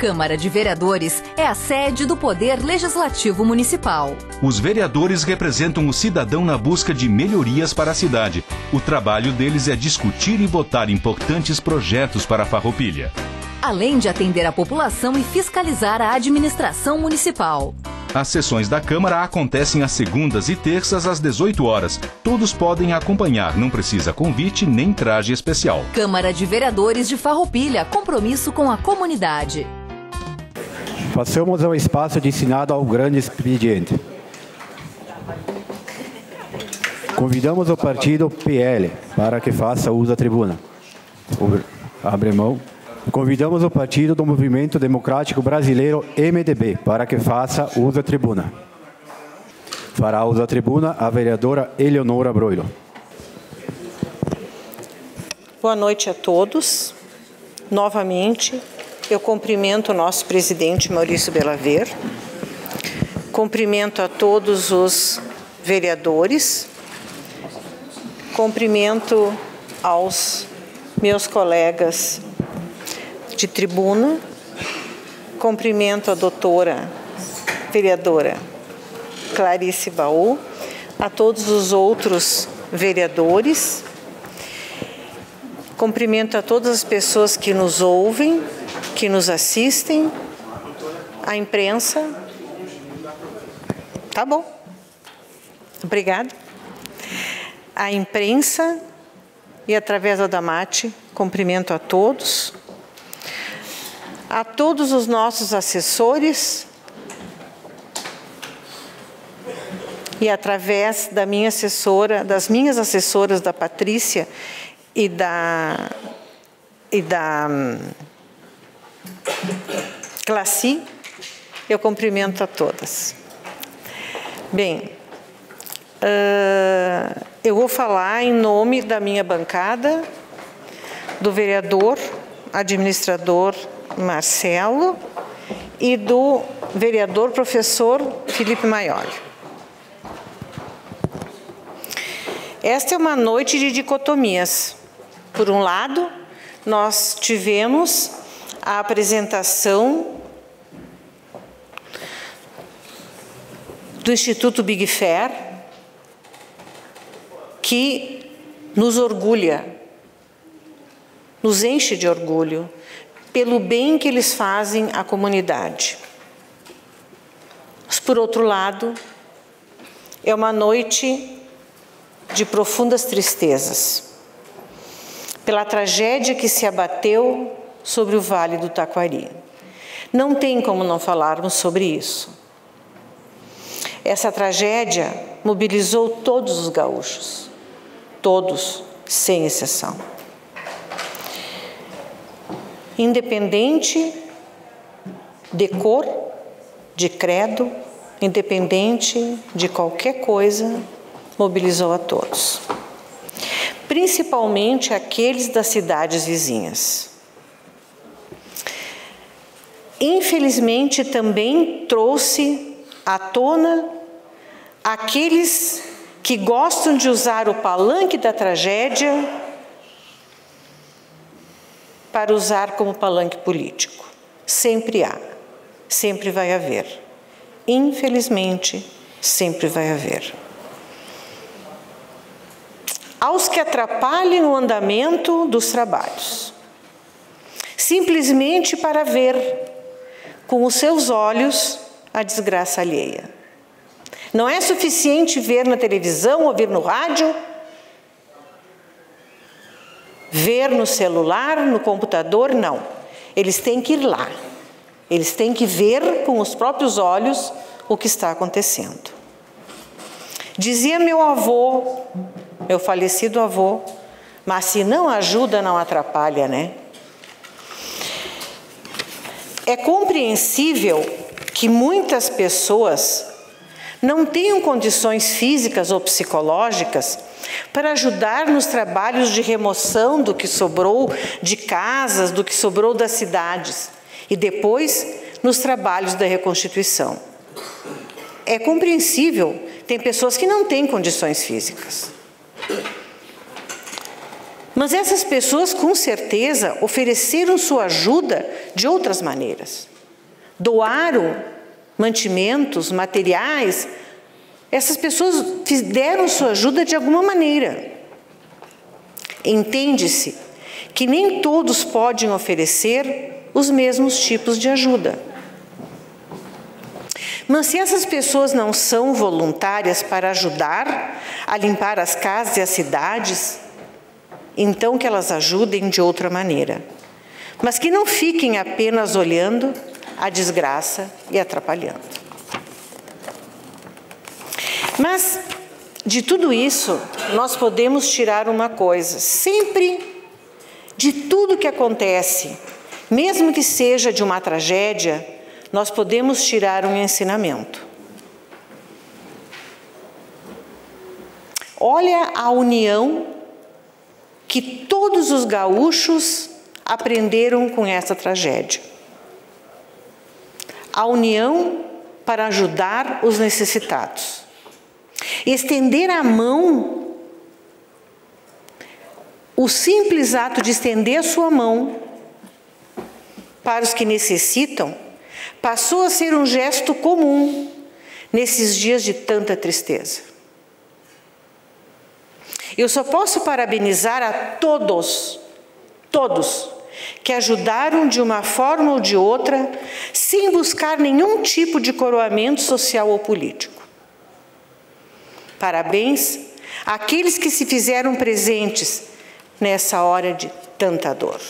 Câmara de Vereadores é a sede do Poder Legislativo Municipal. Os vereadores representam o cidadão na busca de melhorias para a cidade. O trabalho deles é discutir e votar importantes projetos para a Farroupilha, além de atender a população e fiscalizar a administração municipal. As sessões da Câmara acontecem às segundas e terças às 18 horas. Todos podem acompanhar, não precisa convite nem traje especial. Câmara de Vereadores de Farroupilha, compromisso com a comunidade. Passamos ao espaço destinado ao grande expediente. Convidamos o partido PL para que faça uso da tribuna. Abre mão. Convidamos o partido do Movimento Democrático Brasileiro, MDB, para que faça uso da tribuna. Fará uso da tribuna a vereadora Eleonora Broilo. Boa noite a todos. Novamente, eu cumprimento o nosso presidente Maurício Belaver. Cumprimento a todos os vereadores. Cumprimento aos meus colegas de tribuna, cumprimento a doutora vereadora Clarice Baú, a todos os outros vereadores, cumprimento a todas as pessoas que nos ouvem, que nos assistem, a imprensa. Tá bom. Obrigada. A imprensa e através da Damate, cumprimento a todos os nossos assessores e através da minha assessora, das minhas assessoras, da Patrícia e da Classi, eu cumprimento a todas. Bem, eu vou falar em nome da minha bancada, do vereador, administrador Marcelo e do vereador professor Felipe Maioli. Esta é uma noite de dicotomias. Por um lado, nós tivemos a apresentação do Instituto Big Fair, que nos orgulha, nos enche de orgulho, pelo bem que eles fazem à comunidade. Mas, por outro lado, é uma noite de profundas tristezas, pela tragédia que se abateu sobre o Vale do Taquari. Não tem como não falarmos sobre isso. Essa tragédia mobilizou todos os gaúchos, todos, sem exceção. Independente de cor, de credo, independente de qualquer coisa, mobilizou a todos. Principalmente aqueles das cidades vizinhas. Infelizmente, também trouxe à tona aqueles que gostam de usar o palanque da tragédia para usar como palanque político. Sempre há, sempre vai haver. Infelizmente, sempre vai haver. Aos que atrapalhem o andamento dos trabalhos, simplesmente para ver com os seus olhos a desgraça alheia. Não é suficiente ver na televisão, ouvir no rádio, ver no celular, no computador, não. Eles têm que ir lá. Eles têm que ver com os próprios olhos o que está acontecendo. Dizia meu avô, meu falecido avô, mas se não ajuda, não atrapalha, né? É compreensível que muitas pessoas não tenham condições físicas ou psicológicas para ajudar nos trabalhos de remoção do que sobrou de casas, do que sobrou das cidades, e depois nos trabalhos da reconstituição. É compreensível, tem pessoas que não têm condições físicas. Mas essas pessoas, com certeza, ofereceram sua ajuda de outras maneiras. doaram mantimentos, materiais, essas pessoas deram sua ajuda de alguma maneira. Entende-se que nem todos podem oferecer os mesmos tipos de ajuda. Mas se essas pessoas não são voluntárias para ajudar a limpar as casas e as cidades, então que elas ajudem de outra maneira. Mas que não fiquem apenas olhando a desgraça e atrapalhando. Mas, de tudo isso, nós podemos tirar uma coisa. Sempre, de tudo que acontece, mesmo que seja de uma tragédia, nós podemos tirar um ensinamento. Olha a união que todos os gaúchos aprenderam com essa tragédia. A união para ajudar os necessitados. Estender a mão, o simples ato de estender a sua mão para os que necessitam, passou a ser um gesto comum nesses dias de tanta tristeza. Eu só posso parabenizar a todos que ajudaram de uma forma ou de outra, sem buscar nenhum tipo de coroamento social ou político. Parabéns àqueles que se fizeram presentes nessa hora de tanta dor.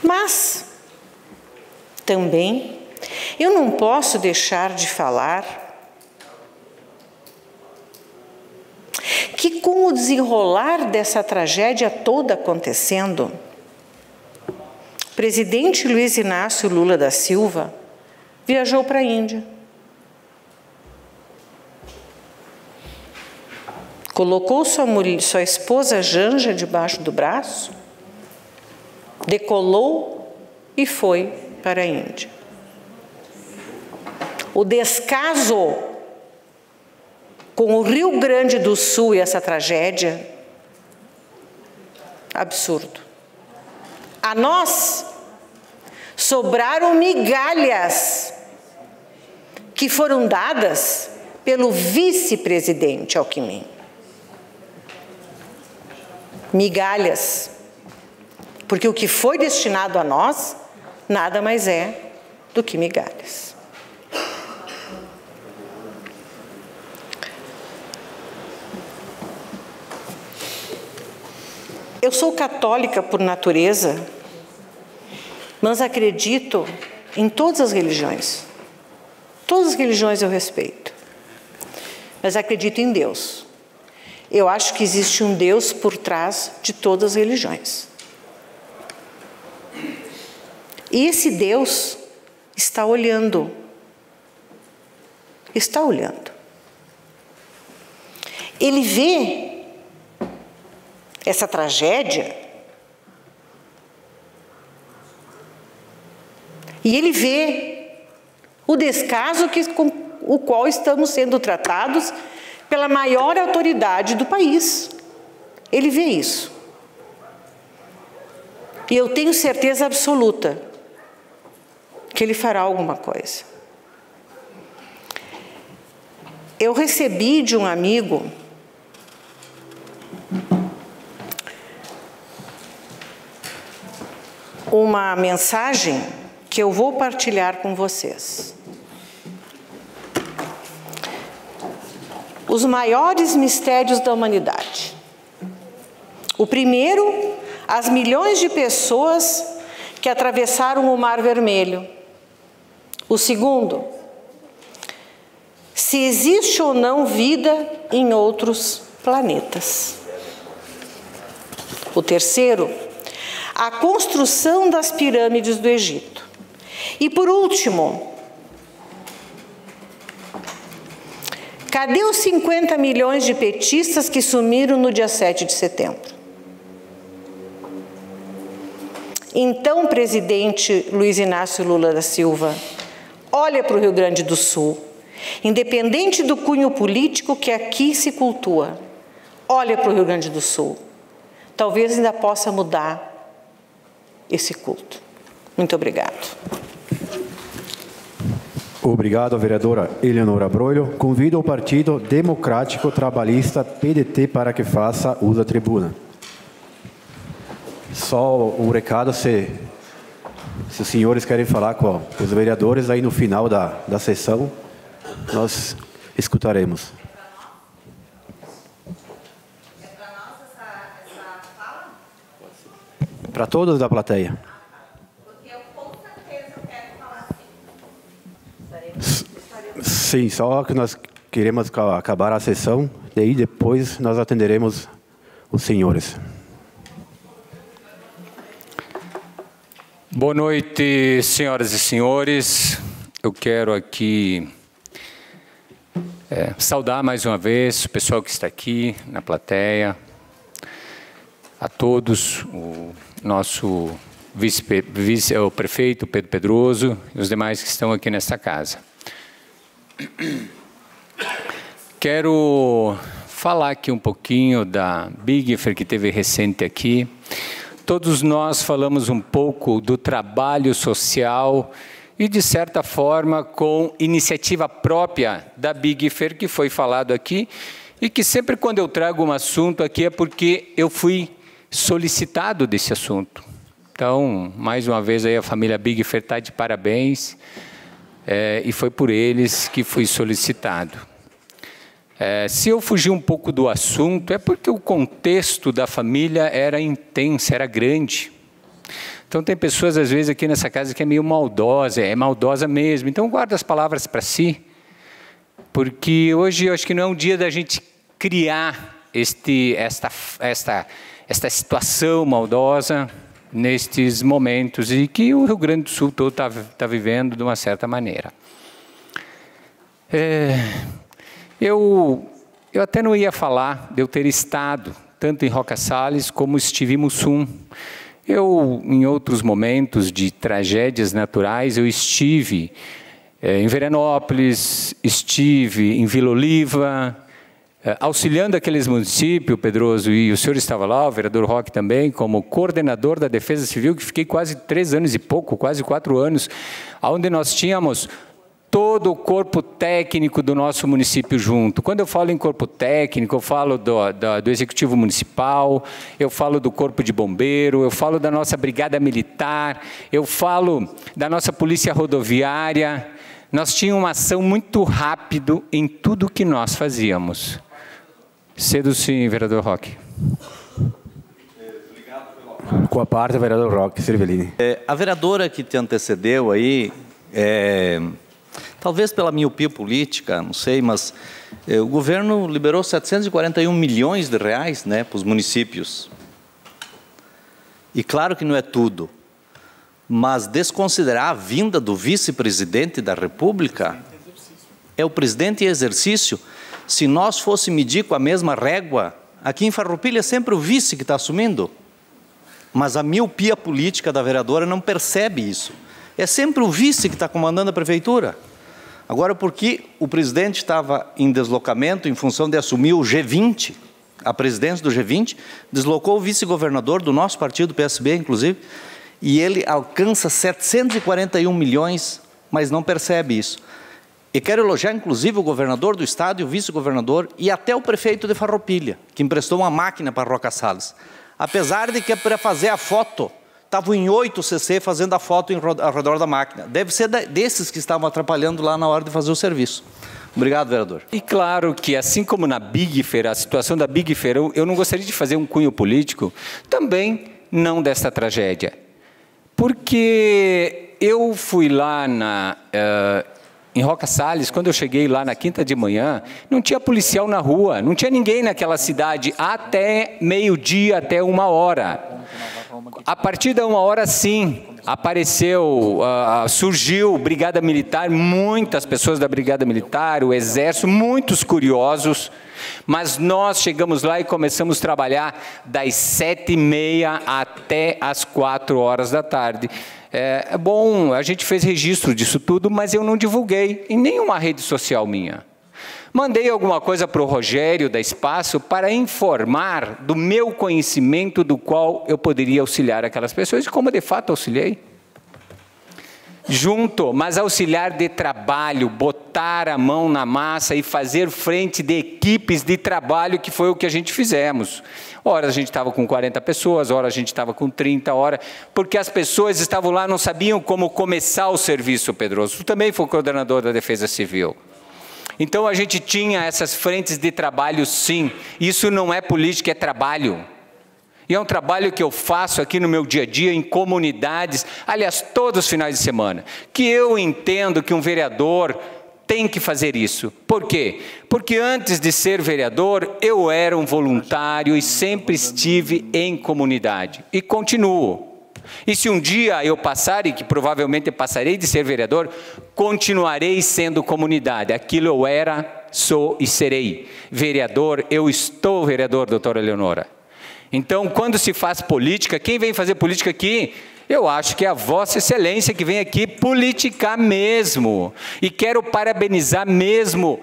Mas, também, eu não posso deixar de falar que com o desenrolar dessa tragédia toda acontecendo, o presidente Luiz Inácio Lula da Silva viajou para a Índia. Colocou sua esposa Janja debaixo do braço, decolou e foi para a Índia. O descaso com o Rio Grande do Sul e essa tragédia, absurdo. A nós sobraram migalhas que foram dadas pelo vice-presidente Alckmin. Migalhas. Porque o que foi destinado a nós, nada mais é do que migalhas. Eu sou católica por natureza, mas acredito em todas as religiões. Todas as religiões eu respeito. Mas acredito em Deus. Eu acho que existe um Deus por trás de todas as religiões. E esse Deus está olhando. Está olhando. Ele vê essa tragédia e ele vê o descaso com o qual estamos sendo tratados pela maior autoridade do país. Ele vê isso. E eu tenho certeza absoluta que ele fará alguma coisa. Eu recebi de um amigo uma mensagem que eu vou partilhar com vocês. Os maiores mistérios da humanidade. O primeiro, as milhões de pessoas que atravessaram o Mar Vermelho. O segundo, se existe ou não vida em outros planetas. O terceiro, a construção das pirâmides do Egito. E por último, cadê os 50 milhões de petistas que sumiram no dia 7 de setembro? Então, presidente Luiz Inácio Lula da Silva, olha para o Rio Grande do Sul, independente do cunho político que aqui se cultua, olha para o Rio Grande do Sul. talvez ainda possa mudar esse culto. Muito obrigado. Obrigado, vereadora Eleonora Broglio. Convido o Partido Democrático Trabalhista, PDT, para que faça uso da tribuna. Só um recado, se os senhores querem falar com os vereadores, aí no final da sessão, nós escutaremos. É para nós essa fala? Para todos da plateia. Porque eu com certeza quero falar assim. Sim, só que nós queremos acabar a sessão, e aí depois nós atenderemos os senhores. Boa noite, senhoras e senhores. Eu quero aqui saudar mais uma vez o pessoal que está aqui na plateia, a todos, o nosso o prefeito Pedro Pedroso e os demais que estão aqui nesta casa. Quero falar aqui um pouquinho da Bigefer que teve recente aqui. Todos nós falamos um pouco do trabalho social e, de certa forma, com iniciativa própria da Bigefer, que foi falado aqui, e que sempre quando eu trago um assunto aqui é porque eu fui solicitado desse assunto. Então, mais uma vez, aí a família Bigefer está de parabéns, e foi por eles que fui solicitado. Se eu fugir um pouco do assunto, é porque o contexto da família era intenso, era grande. Então, tem pessoas, às vezes, aqui nessa casa que é meio maldosa, é maldosa mesmo. Então, guarda as palavras para si, porque hoje eu acho que não é um dia da gente criar esta situação maldosa nestes momentos e que o Rio Grande do Sul todo está vivendo de uma certa maneira. Eu até não ia falar de eu ter estado tanto em Roca Sales como estive em Mussum. Em outros momentos de tragédias naturais, eu estive em Veranópolis, estive em Vila Oliva, auxiliando aqueles municípios, Pedroso, e o senhor estava lá, o vereador Roque também, como coordenador da Defesa Civil, que fiquei quase 3 anos e pouco, quase 4 anos, onde nós tínhamos todo o corpo técnico do nosso município junto. Quando eu falo em corpo técnico, eu falo do Executivo Municipal, eu falo do Corpo de Bombeiro, eu falo da nossa Brigada Militar, eu falo da nossa Polícia Rodoviária. Nós tínhamos uma ação muito rápido em tudo que nós fazíamos. Cedo sim, vereador Roque. Com a parte, vereador Roque Cervellini. A vereadora que te antecedeu aí, talvez pela miopia política, não sei, mas o governo liberou 741 milhões de reais, né, para os municípios. E claro que não é tudo, mas desconsiderar a vinda do vice-presidente da República, é o presidente em exercício. Se nós fosse medir com a mesma régua, aqui em Farroupilha é sempre o vice que está assumindo. Mas a miopia política da vereadora não percebe isso. É sempre o vice que está comandando a prefeitura. Agora, porque o presidente estava em deslocamento em função de assumir o G20, a presidência do G20, deslocou o vice-governador do nosso partido, PSB, inclusive, e ele alcança 741 milhões, mas não percebe isso. E quero elogiar, inclusive, o governador do estado e o vice-governador e até o prefeito de Farroupilha, que emprestou uma máquina para Roca Sales. Apesar de que para fazer a foto, estavam em 8 cc fazendo a foto ao redor da máquina. Deve ser desses que estavam atrapalhando lá na hora de fazer o serviço. Obrigado, vereador. E claro que, assim como na Bigefer, a situação da Bigefer, eu não gostaria de fazer um cunho político, também não desta tragédia. Porque eu fui lá em Roca Sales, quando eu cheguei lá na quinta de manhã, não tinha policial na rua, não tinha ninguém naquela cidade até meio-dia, até 1h. A partir da 1h, sim, apareceu, surgiu Brigada Militar, muitas pessoas da Brigada Militar, o Exército, muitos curiosos, mas nós chegamos lá e começamos a trabalhar das 7h30 até as 4h da tarde. É bom, a gente fez registro disso tudo, mas eu não divulguei em nenhuma rede social minha. Mandei alguma coisa para o Rogério da Espaço para informar do meu conhecimento do qual eu poderia auxiliar aquelas pessoas, e como de fato auxiliei. Junto, mas auxiliar de trabalho, botar a mão na massa e fazer frente de equipes de trabalho, que foi o que a gente fizemos. Ora a gente estava com 40 pessoas, ora a gente estava com 30, ora... Porque as pessoas estavam lá, não sabiam como começar o serviço, Pedroso. Tu também foi coordenador da Defesa Civil. Então a gente tinha essas frentes de trabalho, sim. Isso não é política, é trabalho. E é um trabalho que eu faço aqui no meu dia a dia, em comunidades, aliás, todos os finais de semana, que eu entendo que um vereador tem que fazer isso. Por quê? Porque antes de ser vereador, eu era um voluntário e sempre estive em comunidade. E continuo. E se um dia eu passar, e que provavelmente passarei de ser vereador, continuarei sendo comunidade. Aquilo eu era, sou e serei. Vereador, eu estou vereador, doutora Eleonora. Então, quando se faz política, quem vem fazer política aqui, eu acho que é a Vossa Excelência que vem aqui politicar mesmo. E quero parabenizar mesmo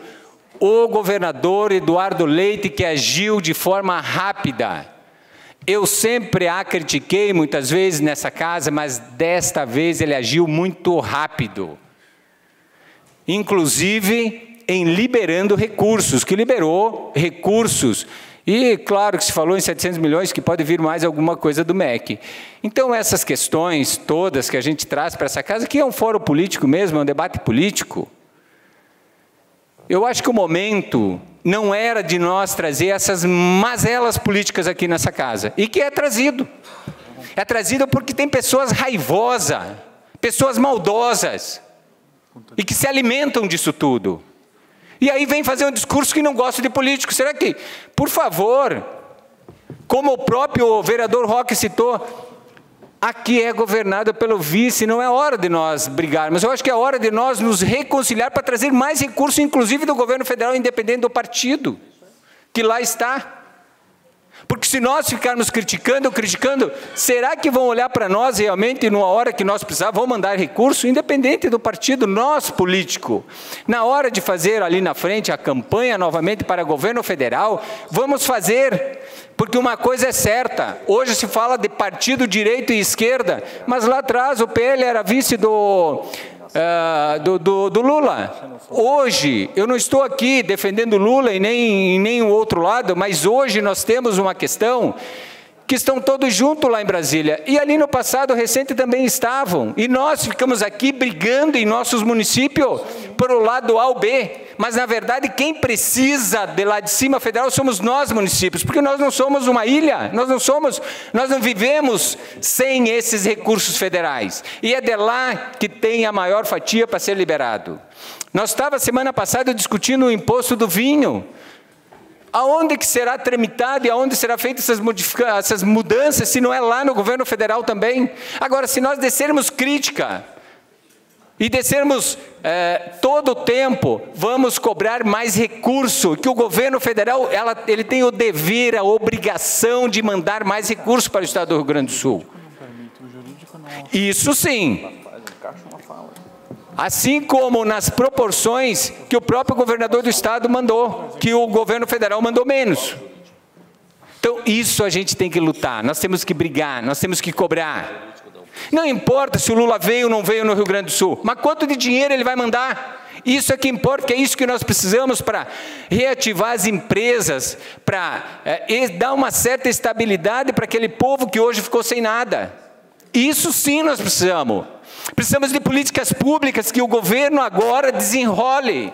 o governador Eduardo Leite, que agiu de forma rápida. Eu sempre a critiquei muitas vezes nessa casa, mas desta vez ele agiu muito rápido. Inclusive em liberando recursos, que liberou recursos. E claro que se falou em 700 milhões, que pode vir mais alguma coisa do MEC. Então essas questões todas que a gente traz para essa casa, que é um fórum político mesmo, é um debate político. Eu acho que o momento não era de nós trazer essas mazelas políticas aqui nessa casa. E que é trazido. É trazido porque tem pessoas raivosas, pessoas maldosas, e que se alimentam disso tudo. E aí vem fazer um discurso que não gosta de político. Será que, por favor, como o próprio vereador Roque citou, aqui é governado pelo vice, não é hora de nós brigarmos. Eu acho que é hora de nós nos reconciliar para trazer mais recursos, inclusive do governo federal, independente do partido que lá está. Porque se nós ficarmos criticando, será que vão olhar para nós realmente numa hora que nós precisamos, vão mandar recurso, independente do partido, nós político. Na hora de fazer ali na frente a campanha novamente para o governo federal, vamos fazer, porque uma coisa é certa, hoje se fala de partido direita e esquerda, mas lá atrás o PL era vice do Lula. Hoje, eu não estou aqui defendendo Lula e nem o outro lado, mas hoje nós temos uma questão que estão todos juntos lá em Brasília. E ali no passado recente também estavam. E nós ficamos aqui brigando em nossos municípios por o lado A ou B. Mas, na verdade, quem precisa de lá de cima federal somos nós, municípios, porque nós não somos uma ilha, nós não vivemos sem esses recursos federais. E é de lá que tem a maior fatia para ser liberado. Nós estávamos, semana passada, discutindo o imposto do vinho. Aonde que será tramitado e aonde será feita essas mudanças, se não é lá no governo federal também? Agora, se nós descermos crítica e descermos todo o tempo, vamos cobrar mais recurso, que o governo federal ele tem o dever, a obrigação de mandar mais recursos para o estado do Rio Grande do Sul. Isso sim. Assim como nas proporções que o próprio governador do estado mandou, que o governo federal mandou menos. Então, isso a gente tem que lutar, nós temos que brigar, nós temos que cobrar. Não importa se o Lula veio ou não veio no Rio Grande do Sul, mas quanto de dinheiro ele vai mandar? Isso é que importa, que é isso que nós precisamos para reativar as empresas, para dar uma certa estabilidade para aquele povo que hoje ficou sem nada. Isso sim nós precisamos. Precisamos de políticas públicas que o governo agora desenrole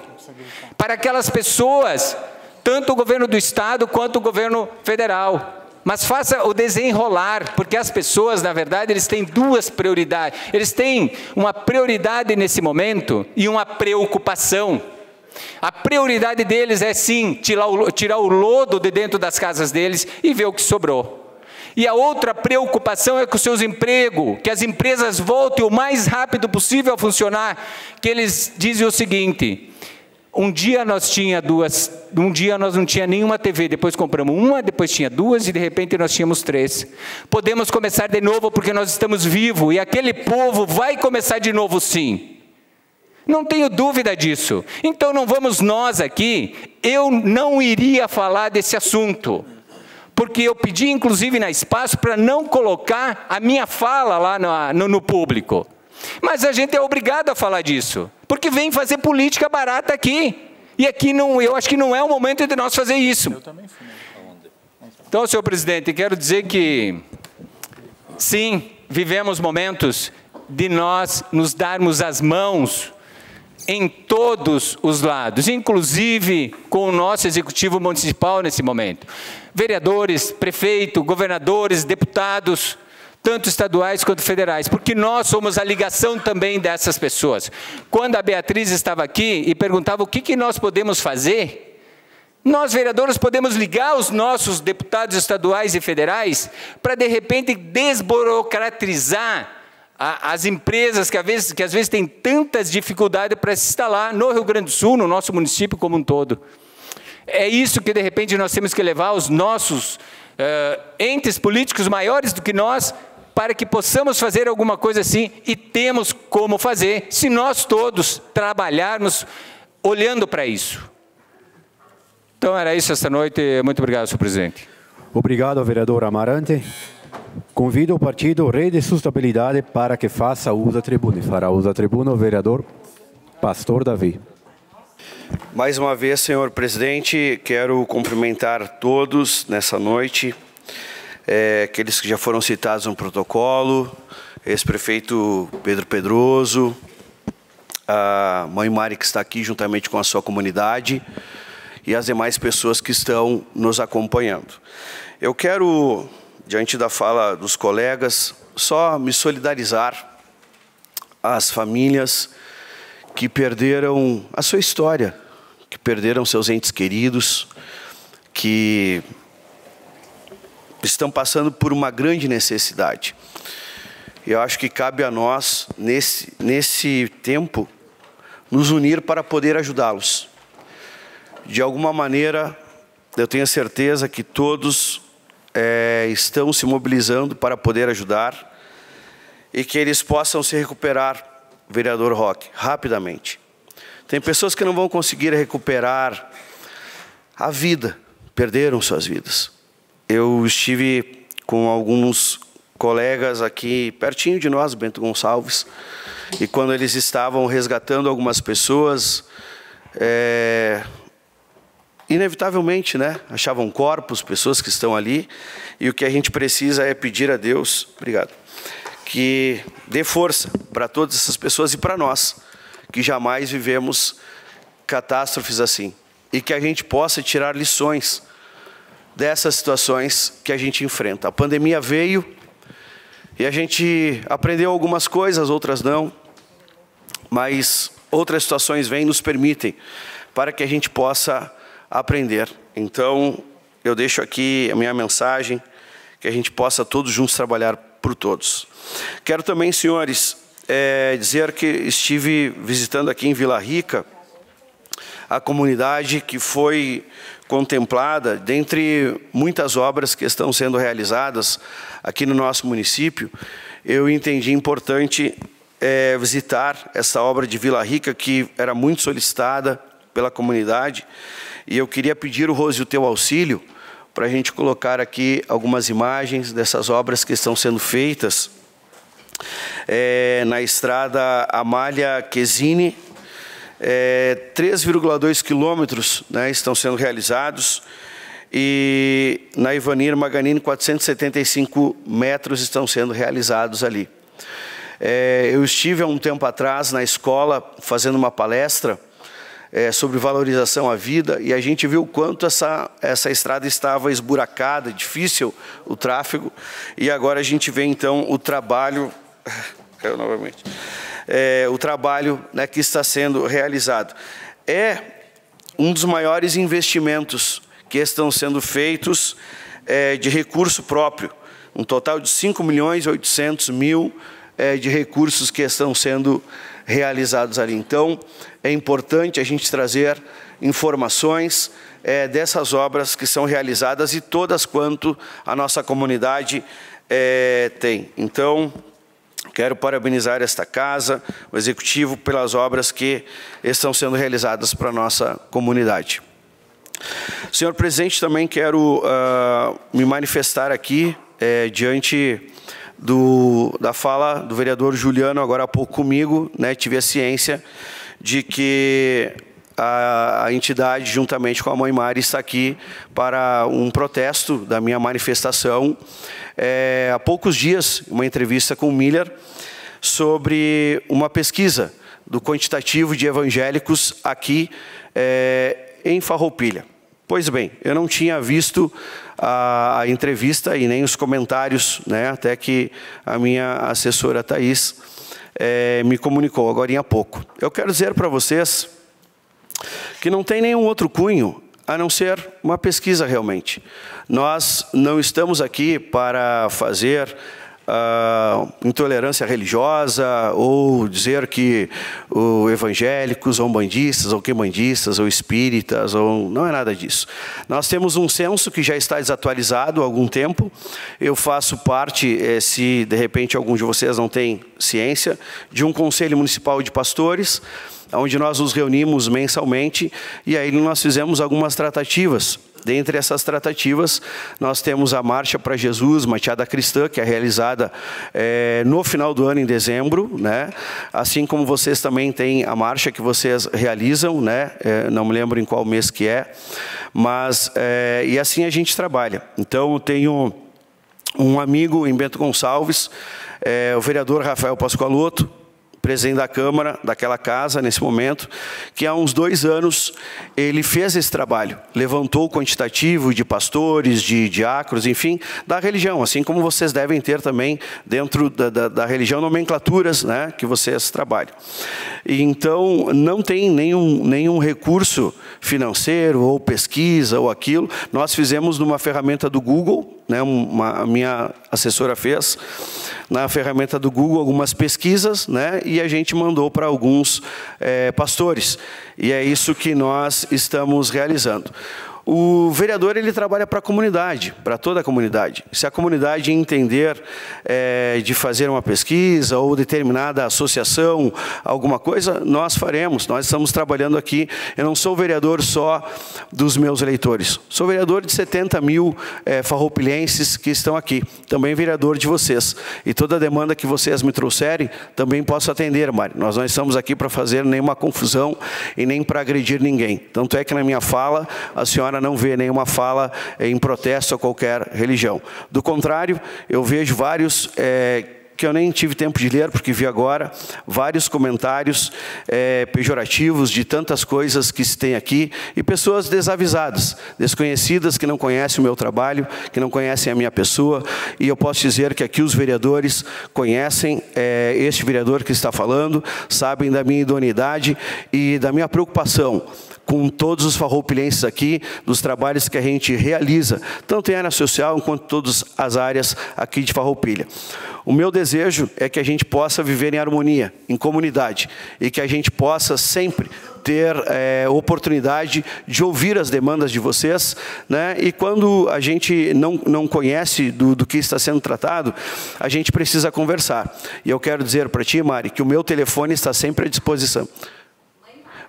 para aquelas pessoas, tanto o governo do estado quanto o governo federal. Mas faça o desenrolar, porque as pessoas, na verdade, eles têm duas prioridades. Eles têm uma prioridade nesse momento e uma preocupação. A prioridade deles é sim tirar o lodo de dentro das casas deles e ver o que sobrou. E a outra preocupação é com os seus empregos, que as empresas voltem o mais rápido possível a funcionar, que eles dizem o seguinte: um dia nós não tinha nenhuma TV, depois compramos uma, depois tinha duas e de repente nós tínhamos 3. Podemos começar de novo porque nós estamos vivos e aquele povo vai começar de novo sim. Não tenho dúvida disso. Então não vamos nós aqui, eu não iria falar desse assunto, porque eu pedi inclusive na Espaço para não colocar a minha fala lá no público. Mas a gente é obrigado a falar disso, porque vem fazer política barata aqui. E aqui não, eu acho que não é o momento de nós fazer isso. Então, senhor presidente, quero dizer que, sim, vivemos momentos de nós nos darmos as mãos em todos os lados, inclusive com o nosso executivo municipal nesse momento. Vereadores, prefeito, governadores, deputados, tanto estaduais quanto federais, porque nós somos a ligação também dessas pessoas. Quando a Beatriz estava aqui e perguntava o que nós podemos fazer, nós, vereadores, podemos ligar os nossos deputados estaduais e federais para, de repente, desburocratizar as empresas que às vezes têm tantas dificuldades para se instalar no Rio Grande do Sul, no nosso município como um todo. É isso que, de repente, nós temos que levar os nossos entes políticos maiores do que nós, para que possamos fazer alguma coisa assim, e temos como fazer, se nós todos trabalharmos olhando para isso. Então era isso esta noite. Muito obrigado, senhor presidente. Obrigado, vereador Amarante. Convido o partido Rede Sustentabilidade para que faça uso da tribuna. Fará uso da tribuna o vereador Pastor Davi. Mais uma vez, senhor presidente, quero cumprimentar todos nessa noite, aqueles que já foram citados no protocolo, ex-prefeito Pedro Pedroso, a mãe Mari, que está aqui juntamente com a sua comunidade, e as demais pessoas que estão nos acompanhando. Eu quero, diante da fala dos colegas, só me solidarizar às famílias que perderam a sua história, que perderam seus entes queridos, que estão passando por uma grande necessidade. Eu acho que cabe a nós, nesse tempo, nos unir para poder ajudá-los. De alguma maneira, eu tenho certeza que todos estão se mobilizando para poder ajudar e que eles possam se recuperar, vereador Roque, rapidamente. Tem pessoas que não vão conseguir recuperar a vida, perderam suas vidas. Eu estive com alguns colegas aqui pertinho de nós, Bento Gonçalves, e quando eles estavam resgatando algumas pessoas, inevitavelmente, né, achavam corpos, pessoas que estão ali, e o que a gente precisa é pedir a Deus, obrigado, que dê força para todas essas pessoas e para nós, que jamais vivemos catástrofes assim, e que a gente possa tirar lições dessas situações que a gente enfrenta. A pandemia veio e a gente aprendeu algumas coisas, outras não, mas outras situações vêm e nos permitem para que a gente possa aprender. Então, eu deixo aqui a minha mensagem, que a gente possa todos juntos trabalhar por todos. Quero também, senhores, dizer que estive visitando aqui em Vila Rica a comunidade que foi contemplada, dentre muitas obras que estão sendo realizadas aqui no nosso município. Eu entendi importante visitar essa obra de Vila Rica, que era muito solicitada pela comunidade, e eu queria pedir, Rose, o teu auxílio para a gente colocar aqui algumas imagens dessas obras que estão sendo feitas na estrada Amália Quesini. 3,2 quilômetros, né, estão sendo realizados, e na Ivanir Maganini 475 metros estão sendo realizados ali. Eu estive há um tempo atrás na escola fazendo uma palestra sobre valorização à vida, e a gente viu o quanto essa estrada estava esburacada, difícil o tráfego, e agora a gente vê então o trabalho, novamente, o trabalho, né, que está sendo realizado. É um dos maiores investimentos que estão sendo feitos de recurso próprio, um total de 5.800.000 de recursos que estão sendo realizados ali. Então, é importante a gente trazer informações dessas obras que são realizadas e todas quanto a nossa comunidade tem. Então, Quero parabenizar esta casa, o Executivo, pelas obras que estão sendo realizadas para a nossa comunidade. Senhor Presidente, também quero me manifestar aqui diante da fala do vereador Juliano, agora há pouco comigo, né, tive a ciência de que a entidade, juntamente com a Mãe Mari, está aqui para um protesto da minha manifestação. Há poucos dias, uma entrevista com o Miller sobre uma pesquisa do quantitativo de evangélicos aqui em Farroupilha. Pois bem, eu não tinha visto a entrevista e nem os comentários, né, até que a minha assessora Thaís me comunicou agora há pouco. Eu quero dizer para vocês que não tem nenhum outro cunho a não ser uma pesquisa realmente. Nós não estamos aqui para fazer intolerância religiosa ou dizer que evangélicos ou bandistas ou quebandistas ou espíritas, ou não é nada disso. Nós temos um censo que já está desatualizado há algum tempo. Eu faço parte, se de repente algum de vocês não tem ciência, de um Conselho Municipal de Pastores, onde nós nos reunimos mensalmente, e aí nós fizemos algumas tratativas. Dentre essas tratativas, nós temos a Marcha para Jesus, Mateada Cristã, que é realizada no final do ano, em dezembro, né? Assim como vocês também têm a marcha que vocês realizam, né? Não me lembro em qual mês que é, mas e assim a gente trabalha. Então, eu tenho um amigo em Bento Gonçalves, o vereador Rafael Pascoaloto, presidente da Câmara, daquela casa, nesse momento, que há uns 2 anos ele fez esse trabalho, levantou o quantitativo de pastores, de diáconos, enfim, da religião, assim como vocês devem ter também dentro da religião nomenclaturas, né, que vocês trabalham. E então, não tem nenhum recurso financeiro ou pesquisa ou aquilo. Nós fizemos numa ferramenta do Google, né, a minha assessora fez, na ferramenta do Google, algumas pesquisas, né, e a gente mandou para alguns pastores. E é isso que nós estamos realizando. O vereador, ele trabalha para a comunidade, para toda a comunidade. Se a comunidade entender de fazer uma pesquisa ou determinada associação, alguma coisa, nós faremos. Nós estamos trabalhando aqui. Eu não sou vereador só dos meus eleitores. Sou vereador de 70 mil farroupilhenses que estão aqui. Também vereador de vocês. E toda a demanda que vocês me trouxerem, também posso atender, Mari. Nós não estamos aqui para fazer nenhuma confusão e nem para agredir ninguém. Tanto é que na minha fala, a senhora não vê nenhuma fala em protesto a qualquer religião. Do contrário, eu vejo vários que eu nem tive tempo de ler, porque vi agora, vários comentários pejorativos de tantas coisas que se tem aqui, e pessoas desavisadas, desconhecidas, que não conhecem o meu trabalho, que não conhecem a minha pessoa, e eu posso dizer que aqui os vereadores conhecem este vereador que está falando, sabem da minha idoneidade e da minha preocupação com todos os farroupilhenses aqui, dos trabalhos que a gente realiza, tanto em área social, quanto em todas as áreas aqui de Farroupilha. O meu desejo é que a gente possa viver em harmonia, em comunidade, e que a gente possa sempre ter oportunidade de ouvir as demandas de vocês, né? E quando a gente não conhece do que está sendo tratado, a gente precisa conversar. E eu quero dizer para ti, Mari, que o meu telefone está sempre à disposição.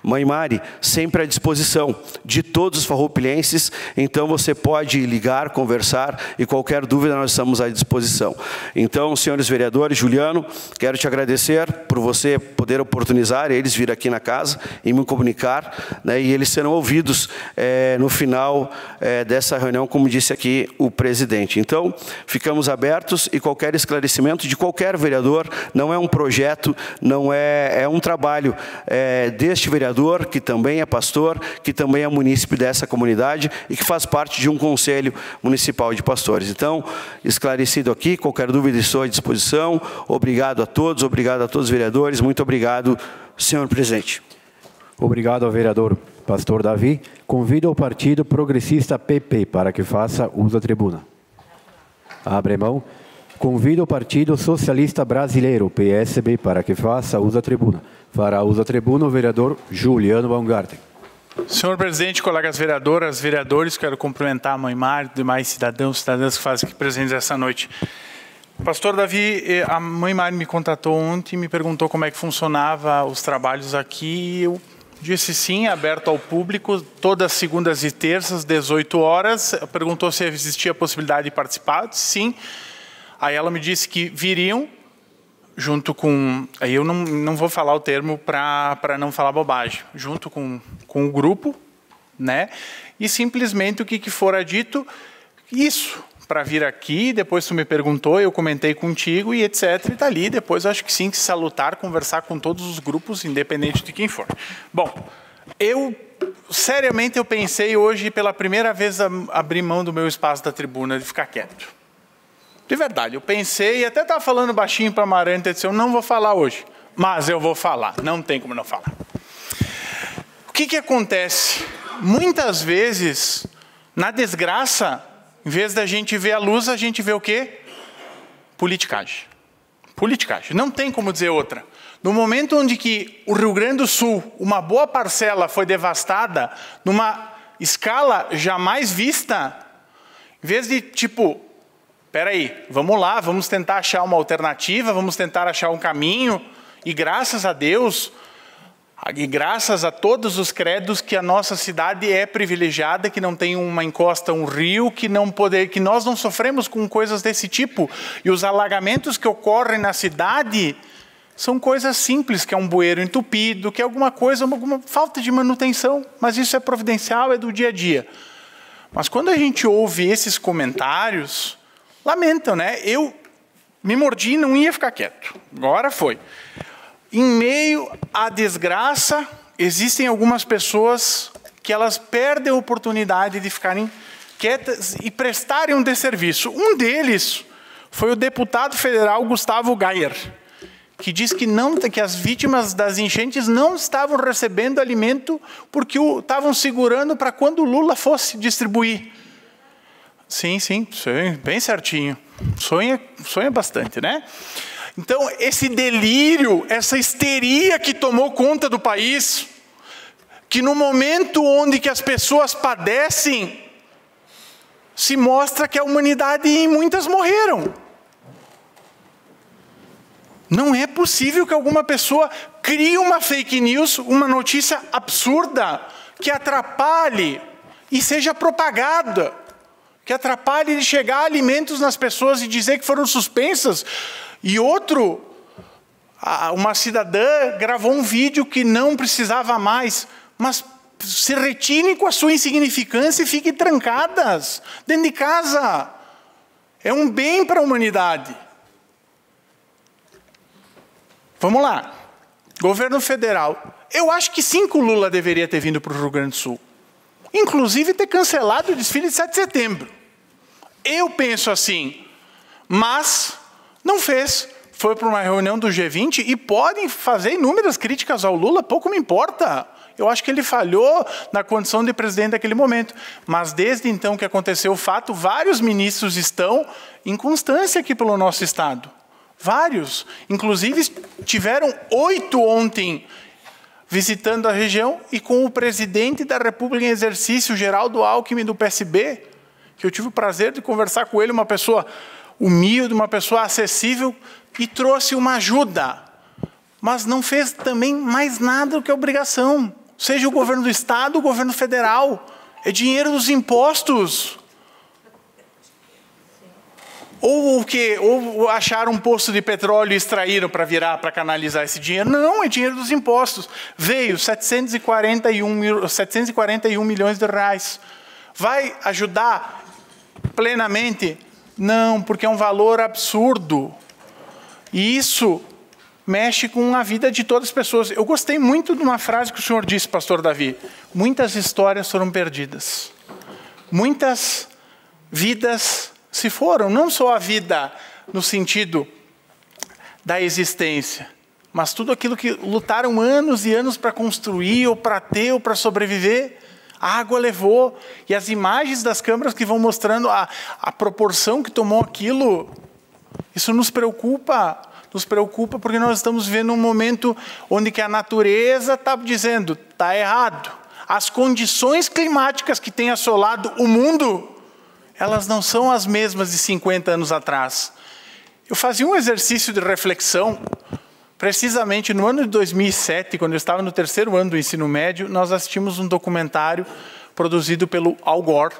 Mãe Mari, sempre à disposição de todos os farroupilhenses, então você pode ligar, conversar, e qualquer dúvida nós estamos à disposição. Então, senhores vereadores, Juliano, quero te agradecer por você poder oportunizar eles vir aqui na casa e me comunicar, né, e eles serão ouvidos no final dessa reunião, como disse aqui o presidente. Então, ficamos abertos, e qualquer esclarecimento de qualquer vereador, não é um projeto, não é um trabalho deste vereador, que também é pastor, que também é munícipe dessa comunidade e que faz parte de um conselho municipal de pastores. Então, esclarecido aqui, qualquer dúvida estou à disposição. Obrigado a todos os vereadores. Muito obrigado, senhor presidente. Obrigado ao vereador pastor Davi. Convido o Partido Progressista PP para que faça uso da tribuna. Abre mão. Convido o Partido Socialista Brasileiro, PSB, para que faça uso da tribuna. Fará uso da tribuna o vereador Juliano Baumgarten. Senhor presidente, colegas vereadoras, vereadores, quero cumprimentar a Mãe Mari e demais cidadãos e cidadãs que fazem aqui presentes essa noite. Pastor Davi, a mãe Mari me contatou ontem e me perguntou como é que funcionava os trabalhos aqui. Eu disse sim, aberto ao público, todas segundas e terças, 18 horas. Perguntou se existia a possibilidade de participar. Eu disse sim. Aí ela me disse que viriam junto com... Aí eu não vou falar o termo para não falar bobagem. Junto com o grupo, né? E simplesmente o que fora dito, isso... para vir aqui, depois tu me perguntou, eu comentei contigo e etc. E tá ali, depois acho que sim, que salutar, conversar com todos os grupos, independente de quem for. Bom, seriamente eu pensei hoje, pela primeira vez, abrir mão do meu espaço da tribuna, de ficar quieto. De verdade, eu pensei, e até estava falando baixinho para a Amaranta, eu disse, eu não vou falar hoje, mas eu vou falar, não tem como não falar. O que acontece? Muitas vezes, na desgraça, em vez da gente ver a luz, a gente vê o quê? Politicagem. Politicagem. Não tem como dizer outra. No momento onde que o Rio Grande do Sul, uma boa parcela foi devastada, numa escala jamais vista, em vez de tipo, peraí, vamos lá, vamos tentar achar uma alternativa, vamos tentar achar um caminho, e graças a Deus... E graças a todos os credos que a nossa cidade é privilegiada, que não tem uma encosta, um rio, que nós não sofremos com coisas desse tipo. E os alagamentos que ocorrem na cidade são coisas simples, que é um bueiro entupido, que é alguma coisa, alguma falta de manutenção. Mas isso é providencial, é do dia a dia. Mas quando a gente ouve esses comentários, lamentam, né? Eu me mordi e não ia ficar quieto. Agora foi. Em meio à desgraça, existem algumas pessoas que elas perdem a oportunidade de ficarem quietas e prestarem um desserviço. Um deles foi o deputado federal Gustavo Gayer, que diz que as vítimas das enchentes não estavam recebendo alimento porque estavam segurando para quando o Lula fosse distribuir. Sim, bem certinho. Sonha bastante, né? Então, esse delírio, essa histeria que tomou conta do país, que no momento onde que as pessoas padecem, se mostra que a humanidade e muitas morreram. Não é possível que alguma pessoa crie uma fake news, uma notícia absurda, que atrapalhe e seja propagada, que atrapalhe de chegar alimentos nas pessoas e dizer que foram suspensas. E uma cidadã gravou um vídeo que não precisava mais, mas se retinem com a sua insignificância e fiquem trancadas dentro de casa. É um bem para a humanidade. Vamos lá. Governo federal. Eu acho que sim que o Lula deveria ter vindo para o Rio Grande do Sul. Inclusive ter cancelado o desfile de 7 de setembro. Eu penso assim, mas... não fez, foi para uma reunião do G20 e podem fazer inúmeras críticas ao Lula, pouco me importa. Eu acho que ele falhou na condição de presidente naquele momento. Mas desde então que aconteceu o fato, vários ministros estão em constância aqui pelo nosso estado. Vários. Inclusive tiveram 8 ontem visitando a região e com o presidente da República em exercício, Geraldo Alckmin, do PSB, que eu tive o prazer de conversar com ele, uma pessoa humilde, uma pessoa acessível, e trouxe uma ajuda, mas não fez também mais nada do que obrigação, seja o governo do estado, o governo federal, é dinheiro dos impostos. Ou o quê? Ou acharam um poço de petróleo e extraíram para virar, para canalizar esse dinheiro? Não, é dinheiro dos impostos. Veio 741 milhões de reais. Vai ajudar plenamente? Não, porque é um valor absurdo. E isso mexe com a vida de todas as pessoas. Eu gostei muito de uma frase que o senhor disse, pastor Davi. Muitas histórias foram perdidas. Muitas vidas se foram. Não só a vida no sentido da existência, mas tudo aquilo que lutaram anos e anos para construir, ou para ter, ou para sobreviver. A água levou, e as imagens das câmeras que vão mostrando a proporção que tomou aquilo, isso nos preocupa porque nós estamos vivendo um momento onde que a natureza está dizendo, está errado. As condições climáticas que têm assolado o mundo, elas não são as mesmas de 50 anos atrás. eu fazia um exercício de reflexão, precisamente no ano de 2007, quando eu estava no 3º ano do ensino médio, nós assistimos um documentário produzido pelo Al Gore,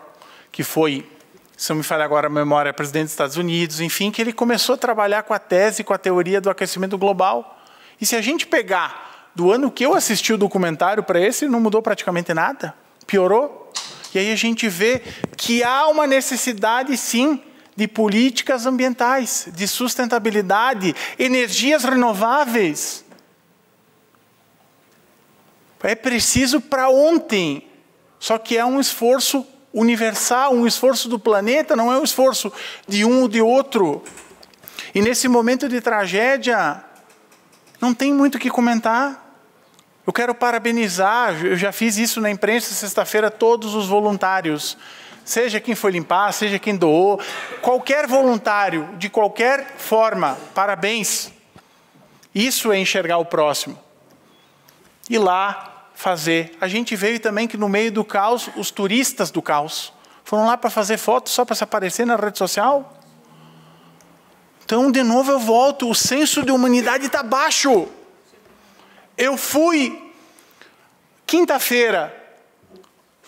que foi, se não me falha agora a memória, presidente dos Estados Unidos, enfim, que ele começou a trabalhar com a tese, com a teoria do aquecimento global. E se a gente pegar do ano que eu assisti o documentário para esse, não mudou praticamente nada, piorou. E aí a gente vê que há uma necessidade, sim, de políticas ambientais, de sustentabilidade, energias renováveis. É preciso para ontem, só que é um esforço universal, um esforço do planeta, não é um esforço de um ou de outro. E nesse momento de tragédia, não tem muito o que comentar. Eu quero parabenizar, eu já fiz isso na imprensa sexta-feira, todos os voluntários, seja quem foi limpar, seja quem doou, qualquer voluntário, de qualquer forma, parabéns. Isso é enxergar o próximo. Ir lá fazer. A gente veio também que no meio do caos, os turistas do caos foram lá para fazer fotos só para se aparecer na rede social. Então, de novo eu volto, o senso de humanidade está baixo. Eu fui, quinta-feira,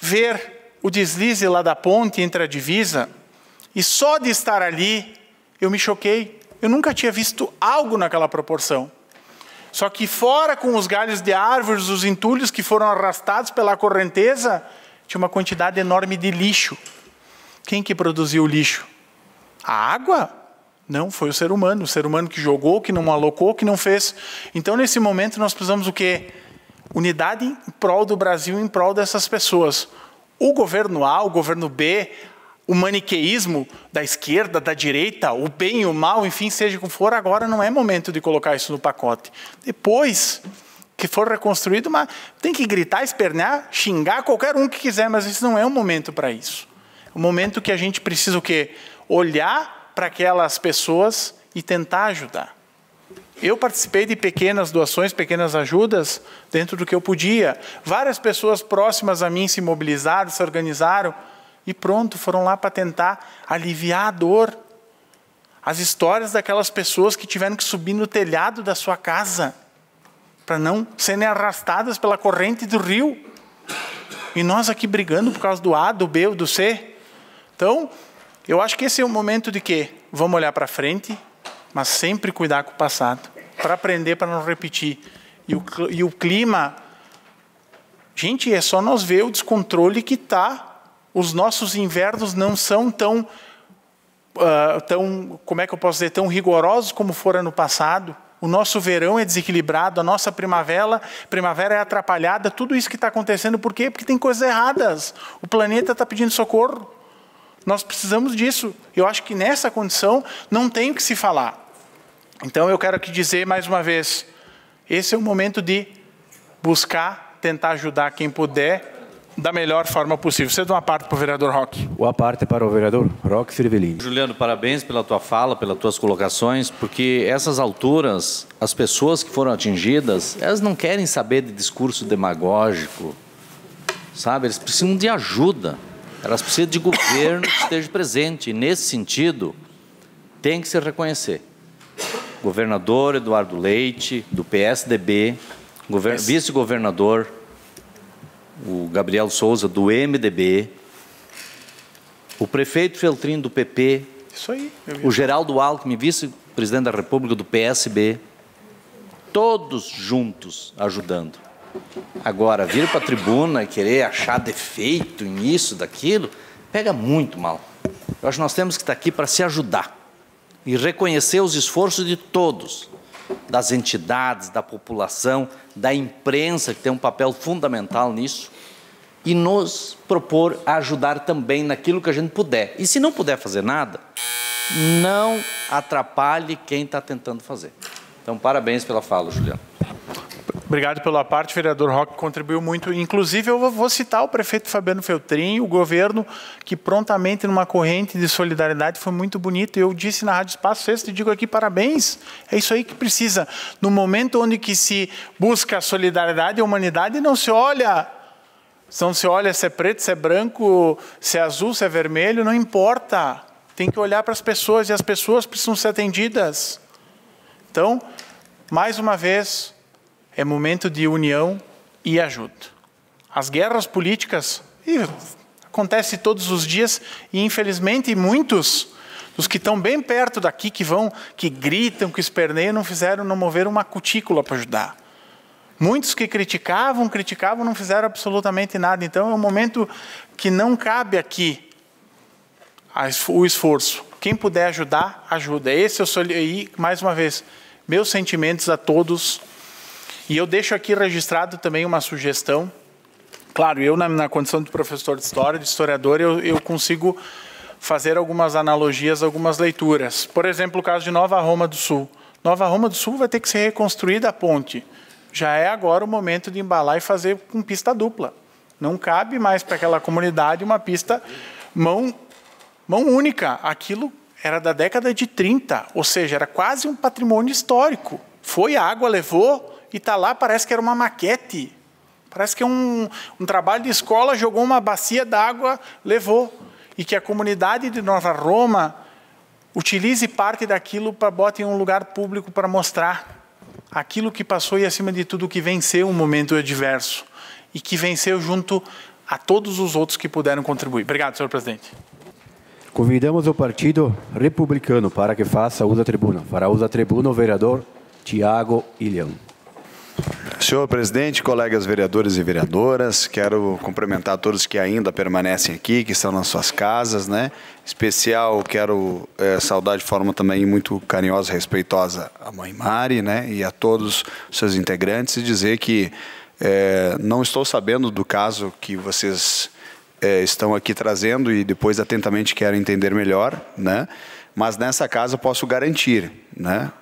ver o deslize lá da ponte entre a divisa, e só de estar ali, eu me choquei. Eu nunca tinha visto algo naquela proporção. Só que fora com os galhos de árvores, os entulhos que foram arrastados pela correnteza, tinha uma quantidade enorme de lixo. Quem que produziu o lixo? A água? Não, foi o ser humano que jogou, que não alocou, que não fez. Então, nesse momento, nós precisamos o quê? Unidade em prol do Brasil, em prol dessas pessoas. O governo A, o governo B, o maniqueísmo da esquerda, da direita, o bem e o mal, enfim, seja como for, agora não é momento de colocar isso no pacote. Depois que for reconstruído, tem que gritar, espernear, xingar qualquer um que quiser, mas isso não é um momento para isso. É um momento que a gente precisa o quê? Olhar para aquelas pessoas e tentar ajudar. Eu participei de pequenas doações, pequenas ajudas, dentro do que eu podia. Várias pessoas próximas a mim se mobilizaram, se organizaram e pronto, foram lá para tentar aliviar a dor. As histórias daquelas pessoas que tiveram que subir no telhado da sua casa para não serem arrastadas pela corrente do rio. E nós aqui brigando por causa do A, do B ou do C. Então, eu acho que esse é o momento de que vamos olhar para frente, mas sempre cuidar com o passado, para aprender, para não repetir. E o clima, gente, é só nós ver o descontrole que está. Os nossos invernos não são tão, como é que eu posso dizer, tão rigorosos como foram no passado. O nosso verão é desequilibrado, a nossa primavera é atrapalhada. Tudo isso que está acontecendo, por quê? Porque tem coisas erradas. O planeta está pedindo socorro. Nós precisamos disso. Eu acho que nessa condição não tem o que se falar. Então eu quero aqui dizer mais uma vez, esse é o momento de buscar, tentar ajudar quem puder, da melhor forma possível. Você dá uma parte para o vereador Roque. Uma parte para o vereador Roque Cervellini. Juliano, parabéns pela tua fala, pelas tuas colocações, porque essas alturas, as pessoas que foram atingidas, elas não querem saber de discurso demagógico, sabe? Eles precisam de ajuda. Elas precisam de governo que esteja presente. E, nesse sentido, tem que se reconhecer. Governador Eduardo Leite, do PSDB, vice-governador, o Gabriel Souza, do MDB, o prefeito Feltrin, do PP, isso aí, o Geraldo Alckmin, vice-presidente da República, do PSB, todos juntos ajudando. Agora, vir para a tribuna e querer achar defeito nisso, daquilo, pega muito mal. Eu acho que nós temos que estar aqui para se ajudar e reconhecer os esforços de todos, das entidades, da população, da imprensa, que tem um papel fundamental nisso, e nos propor a ajudar também naquilo que a gente puder. E se não puder fazer nada, não atrapalhe quem está tentando fazer. Então, parabéns pela fala, Juliano. Obrigado pela parte, o vereador Roque contribuiu muito. Inclusive, eu vou citar o prefeito Fabiano Feltrin, o governo que prontamente, numa corrente de solidariedade, foi muito bonito. Eu disse na Rádio Espaço Sexta e digo aqui, parabéns. É isso aí que precisa. No momento onde que se busca a solidariedade e a humanidade, não se olha se é preto, se é branco, se é azul, se é vermelho, não importa. tem que olhar para as pessoas e as pessoas precisam ser atendidas. Então, mais uma vez, é momento de união e ajuda. As guerras políticas acontecem todos os dias e, infelizmente, muitos dos que estão bem perto daqui, que gritam, que esperneiam, não moveram uma cutícula para ajudar. Muitos que criticavam, não fizeram absolutamente nada. Então, é um momento que não cabe aqui o esforço. Quem puder ajudar, ajuda. Esse eu sou, e mais uma vez, meus sentimentos a todos. E eu deixo aqui registrado também uma sugestão. Claro, eu na condição de professor de história, de historiador, eu consigo fazer algumas analogias, algumas leituras. Por exemplo, o caso de Nova Roma do Sul. Nova Roma do Sul vai ter que ser reconstruída a ponte. Já é agora o momento de embalar e fazer com pista dupla. Não cabe mais para aquela comunidade uma pista mão única. Aquilo era da década de 30, ou seja, era quase um patrimônio histórico. Foi, a água levou e está lá, parece que era uma maquete. Parece que é um trabalho de escola, jogou uma bacia d'água, levou. E que a comunidade de Nova Roma utilize parte daquilo para botar em um lugar público para mostrar aquilo que passou e, acima de tudo, que venceu um momento adverso e que venceu junto a todos os outros que puderam contribuir. Obrigado, senhor presidente. Convidamos o Partido Republicano para que faça uso da tribuna. Fará uso da tribuna o vereador Tiago Ilhão. Senhor presidente, colegas vereadores e vereadoras, quero cumprimentar todos que ainda permanecem aqui, que estão nas suas casas, né? Em especial, quero saudar de forma também muito carinhosa e respeitosa a mãe Mari, né? E a todos os seus integrantes, e dizer que não estou sabendo do caso que vocês estão aqui trazendo e depois atentamente quero entender melhor, né? Mas nessa casa eu posso garantir, né?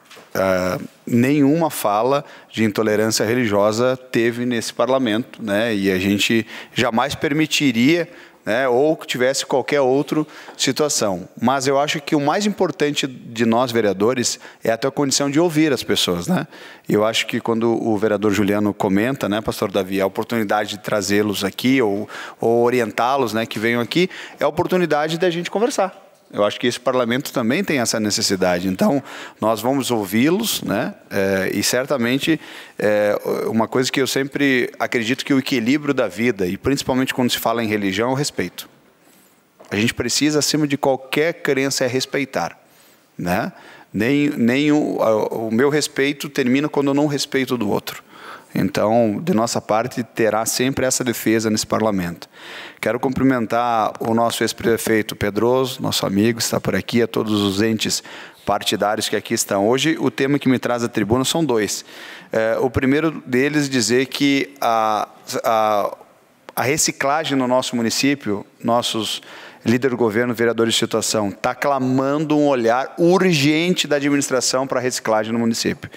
Nenhuma fala de intolerância religiosa teve nesse parlamento, né? E a gente jamais permitiria, né, ou que tivesse qualquer outra situação. Mas eu acho que o mais importante de nós, vereadores, é a tua condição de ouvir as pessoas, né? Eu acho que quando o vereador Juliano comenta, né, pastor Davi, a oportunidade de trazê-los aqui ou orientá-los, né, que venham aqui, é a oportunidade da gente conversar. Eu acho que esse parlamento também tem essa necessidade. Então, nós vamos ouvi-los, né? E certamente, uma coisa que eu sempre acredito que o equilíbrio da vida, e principalmente quando se fala em religião, é o respeito. A gente precisa, acima de qualquer crença, respeitar, né? Nem o meu respeito termina quando eu não respeito do outro. Então, de nossa parte, terá sempre essa defesa nesse parlamento. Quero cumprimentar o nosso ex-prefeito Pedroso, nosso amigo, está por aqui, a todos os entes partidários que aqui estão. Hoje, o tema que me traz à tribuna são dois. O primeiro deles, dizer que a reciclagem no nosso município, nossos líder do governo, vereadores de situação, está clamando um olhar urgente da administração para a reciclagem no município.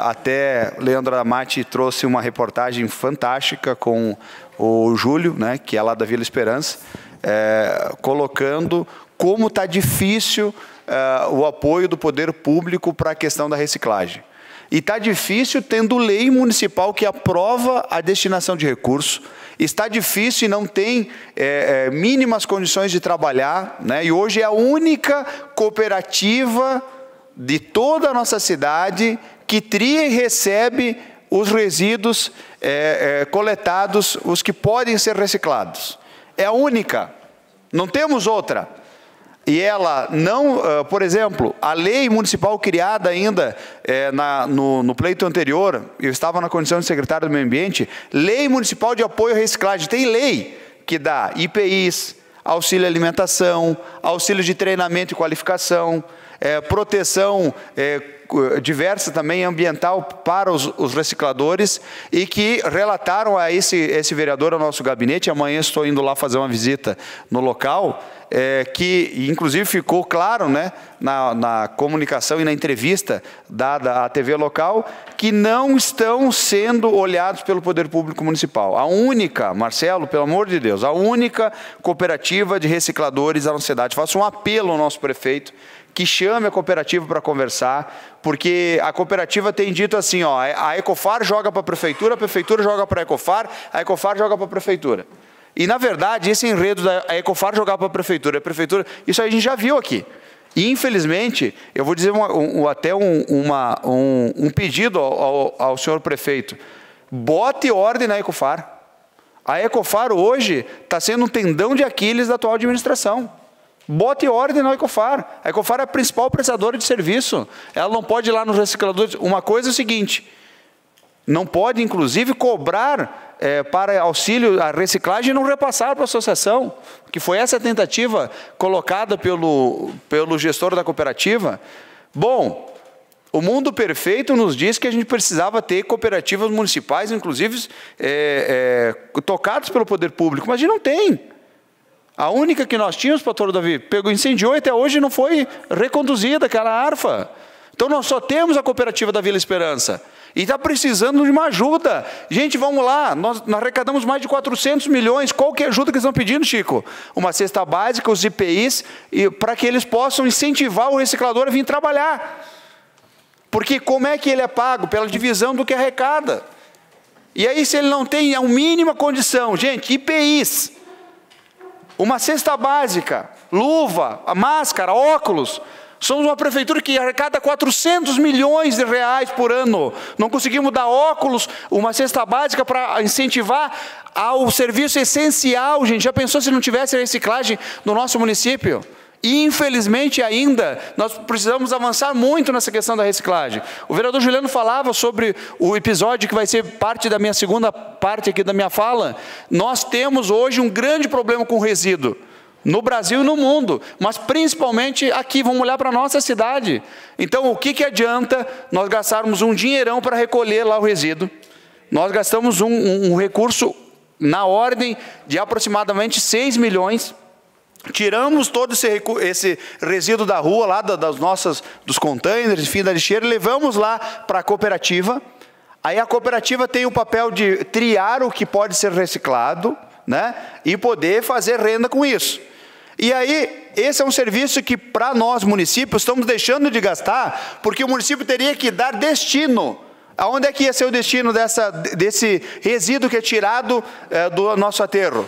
Até Leandro Amati trouxe uma reportagem fantástica com o Júlio, né, que é lá da Vila Esperança, colocando como está difícil o apoio do poder público para a questão da reciclagem. E está difícil tendo lei municipal que aprova a destinação de recursos. Está difícil e não tem mínimas condições de trabalhar, né? E hoje é a única cooperativa de toda a nossa cidade que tria e recebe os resíduos coletados, os que podem ser reciclados. É a única, não temos outra. E ela não, por exemplo, a lei municipal criada ainda no pleito anterior, eu estava na condição de secretário do Meio Ambiente, lei municipal de apoio à reciclagem, tem lei que dá IPIs, auxílio alimentação, auxílio de treinamento e qualificação, proteção diversa também ambiental para os recicladores, e que relataram a esse vereador ao nosso gabinete. Amanhã estou indo lá fazer uma visita no local, que inclusive ficou claro, né, na comunicação e na entrevista dada à TV local, que não estão sendo olhados pelo poder público municipal. A única, Marcelo, pelo amor de Deus, a única cooperativa de recicladores da nossa cidade. Faço um apelo ao nosso prefeito, que chame a cooperativa para conversar, porque a cooperativa tem dito assim, ó, a Ecofar joga para a prefeitura joga para a Ecofar joga para a prefeitura. E, na verdade, esse enredo da Ecofar jogar para a prefeitura, isso aí a gente já viu aqui. E, infelizmente, eu vou dizer até um pedido ao senhor prefeito. Bote ordem na Ecofar. A Ecofar hoje está sendo um tendão de Aquiles da atual administração. Bote ordem na Ecofar. A Ecofar é a principal prestadora de serviço. Ela não pode ir lá nos recicladores. Uma coisa é o seguinte, não pode, inclusive, cobrar para auxílio à reciclagem e não repassar para a associação, que foi essa tentativa colocada pelo gestor da cooperativa. Bom, o mundo perfeito nos diz que a gente precisava ter cooperativas municipais, inclusive tocadas pelo poder público, mas a gente não tem. A única que nós tínhamos, pastor Davi, incendiou e até hoje não foi reconduzida aquela ARFA. Então nós só temos a cooperativa da Vila Esperança. E está precisando de uma ajuda. Gente, vamos lá, nós arrecadamos mais de 400 milhões. Qual que é a ajuda que eles estão pedindo, Chico? Uma cesta básica, os IPIs, para que eles possam incentivar o reciclador a vir trabalhar. Porque como é que ele é pago? Pela divisão do que arrecada. E aí, se ele não tem a mínima condição, gente, IPIs, uma cesta básica, luva, máscara, óculos. Somos uma prefeitura que arrecada 400 milhões de reais por ano. Não conseguimos dar óculos, uma cesta básica para incentivar ao serviço essencial, gente. Já pensou se não tivesse reciclagem no nosso município? E, infelizmente, ainda, nós precisamos avançar muito nessa questão da reciclagem. O vereador Juliano falava sobre o episódio que vai ser parte da minha segunda parte aqui da minha fala. Nós temos hoje um grande problema com resíduo. No Brasil e no mundo, mas principalmente aqui, vamos olhar para a nossa cidade. Então, o que adianta nós gastarmos um dinheirão para recolher lá o resíduo? Nós gastamos um recurso na ordem de aproximadamente 6 milhões, tiramos todo esse resíduo da rua, lá dos containers, enfim, da lixeira, levamos lá para a cooperativa. Aí a cooperativa tem o papel de triar o que pode ser reciclado, né, e poder fazer renda com isso. E aí, esse é um serviço que, para nós, municípios, estamos deixando de gastar, porque o município teria que dar destino. Aonde é que ia ser o destino desse resíduo que é tirado do nosso aterro?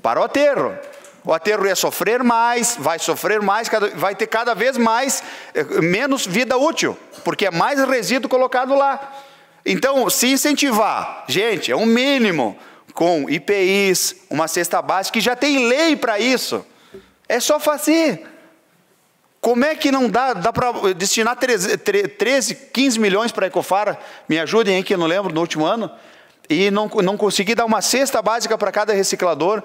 Para o aterro. O aterro ia sofrer mais, vai sofrer mais, vai ter cada vez menos vida útil, porque é mais resíduo colocado lá. Então, se incentivar, gente, é um mínimo, com IPIs, uma cesta básica, que já tem lei para isso. É só fazer. Como é que não dá para destinar 13, 15 milhões para a Ecofar? Me ajudem aí, que eu não lembro, no último ano. E não conseguir dar uma cesta básica para cada reciclador,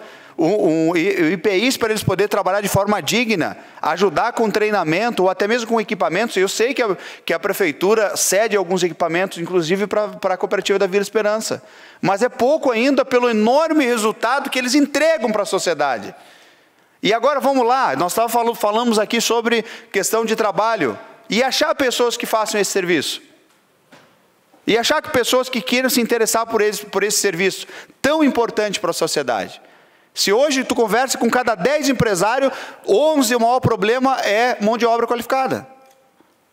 IPIs para eles poderem trabalhar de forma digna, ajudar com treinamento ou até mesmo com equipamentos. Eu sei que a prefeitura cede alguns equipamentos, inclusive para a cooperativa da Vila Esperança. Mas é pouco ainda pelo enorme resultado que eles entregam para a sociedade. E agora vamos lá, nós falamos aqui sobre questão de trabalho. E achar pessoas que façam esse serviço. E achar que pessoas que queiram se interessar por esse serviço tão importante para a sociedade. Se hoje tu conversa com cada 10 empresários, 11 o maior problema é mão de obra qualificada.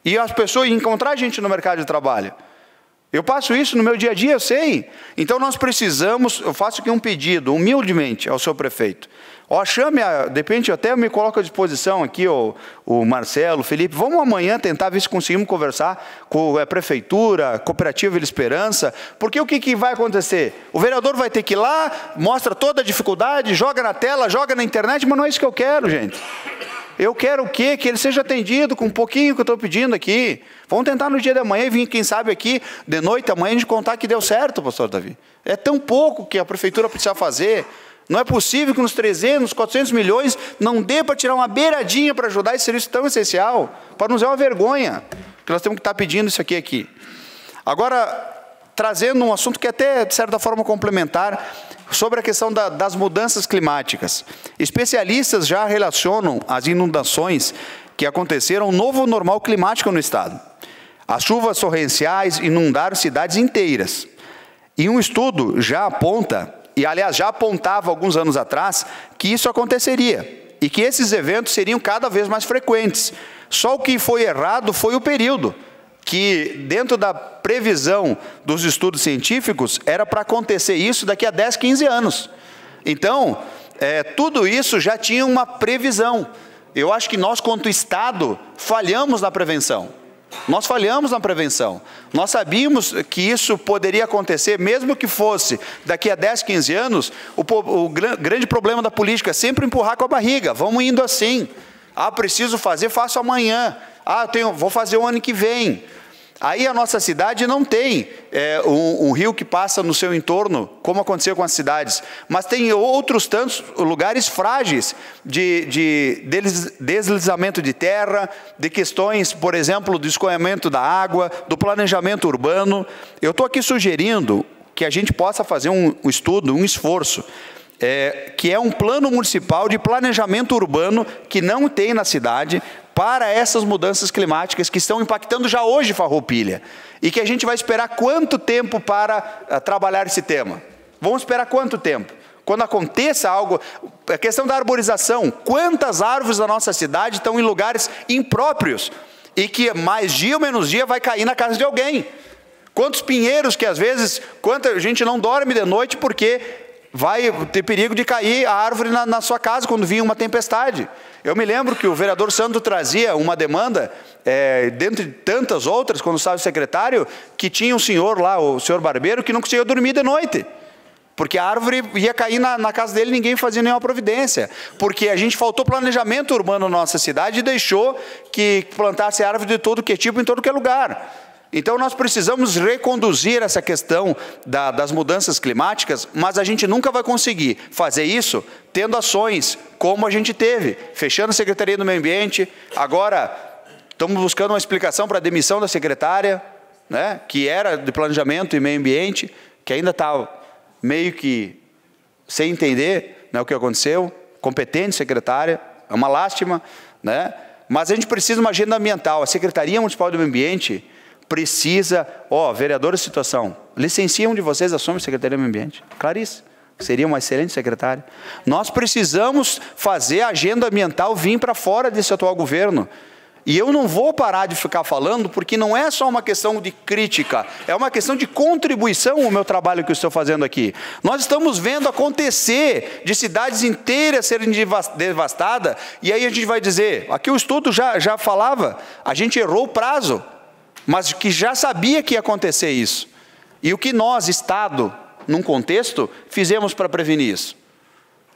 E as pessoas encontrar gente no mercado de trabalho. Eu passo isso no meu dia a dia, eu sei. Então nós precisamos, eu faço aqui um pedido, humildemente, ao seu prefeito. Chame, de repente eu até me coloco à disposição aqui, o Marcelo, o Felipe, vamos amanhã tentar ver se conseguimos conversar com a prefeitura, a cooperativa Vila Esperança, porque o que vai acontecer? O vereador vai ter que ir lá, mostra toda a dificuldade, joga na tela, joga na internet, mas não é isso que eu quero, gente. Eu quero o quê? Que ele seja atendido com um pouquinho que eu estou pedindo aqui. Vamos tentar no dia de amanhã e vir, quem sabe, aqui de noite, amanhã, a gente contar que deu certo, pastor Davi. É tão pouco que a prefeitura precisa fazer. Não é possível que nos 300, 400 milhões não dê para tirar uma beiradinha para ajudar esse serviço tão essencial. Para nos é uma vergonha que nós temos que estar pedindo isso aqui. Agora, trazendo um assunto que até, de certa forma, complementar, sobre a questão das mudanças climáticas. Especialistas já relacionam as inundações que aconteceram um novo normal climático no estado. As chuvas torrenciais inundaram cidades inteiras. E um estudo já aponta, e aliás já apontava alguns anos atrás, que isso aconteceria. E que esses eventos seriam cada vez mais frequentes. Só o que foi errado foi o período, que dentro da previsão dos estudos científicos era para acontecer isso daqui a 10, 15 anos. Então, tudo isso já tinha uma previsão. Eu acho que nós, quanto Estado, falhamos na prevenção. Nós falhamos na prevenção. Nós sabíamos que isso poderia acontecer, mesmo que fosse daqui a 10, 15 anos, o grande problema da política é sempre empurrar com a barriga. Vamos indo assim. Preciso fazer, faço amanhã. Vou fazer o ano que vem. Aí a nossa cidade não tem um rio que passa no seu entorno, como aconteceu com as cidades, mas tem outros tantos lugares frágeis de deslizamento de terra, de questões, por exemplo, do escoamento da água, do planejamento urbano. Eu estou aqui sugerindo que a gente possa fazer um estudo, um esforço, que é um plano municipal de planejamento urbano que não tem na cidade, para essas mudanças climáticas que estão impactando já hoje Farroupilha. E que a gente vai esperar quanto tempo para trabalhar esse tema? Vamos esperar quanto tempo? Quando aconteça algo, a questão da arborização, quantas árvores da nossa cidade estão em lugares impróprios e que mais dia ou menos dia vai cair na casa de alguém? Quantos pinheiros que às vezes, quanta gente não dorme de noite porque vai ter perigo de cair a árvore na sua casa quando vinha uma tempestade. Eu me lembro que o vereador Sandro trazia uma demanda, dentre tantas outras, quando estava secretário, que tinha um senhor lá, o senhor Barbeiro, que não conseguia dormir de noite. Porque a árvore ia cair na casa dele e ninguém fazia nenhuma providência. Porque a gente faltou planejamento urbano na nossa cidade e deixou que plantasse árvore de todo que tipo em todo que é lugar. Então nós precisamos reconduzir essa questão das mudanças climáticas, mas a gente nunca vai conseguir fazer isso tendo ações como a gente teve, fechando a Secretaria do Meio Ambiente. Agora estamos buscando uma explicação para a demissão da secretária, né, que era de Planejamento e Meio Ambiente, que ainda está meio que sem entender, né, o que aconteceu. Competente secretária, é uma lástima, né? Mas a gente precisa de uma agenda ambiental. A Secretaria Municipal do Meio Ambiente precisa, vereador de situação, licencia um de vocês, assume a Secretaria do Meio Ambiente. Clarice, seria uma excelente secretária. Nós precisamos fazer a agenda ambiental vir para fora desse atual governo. E eu não vou parar de ficar falando, porque não é só uma questão de crítica, é uma questão de contribuição ao meu trabalho que eu estou fazendo aqui. Nós estamos vendo acontecer de cidades inteiras serem devastadas, e aí a gente vai dizer, aqui o estudo já falava, a gente errou o prazo, mas que já sabia que ia acontecer isso. E o que nós, Estado, num contexto, fizemos para prevenir isso?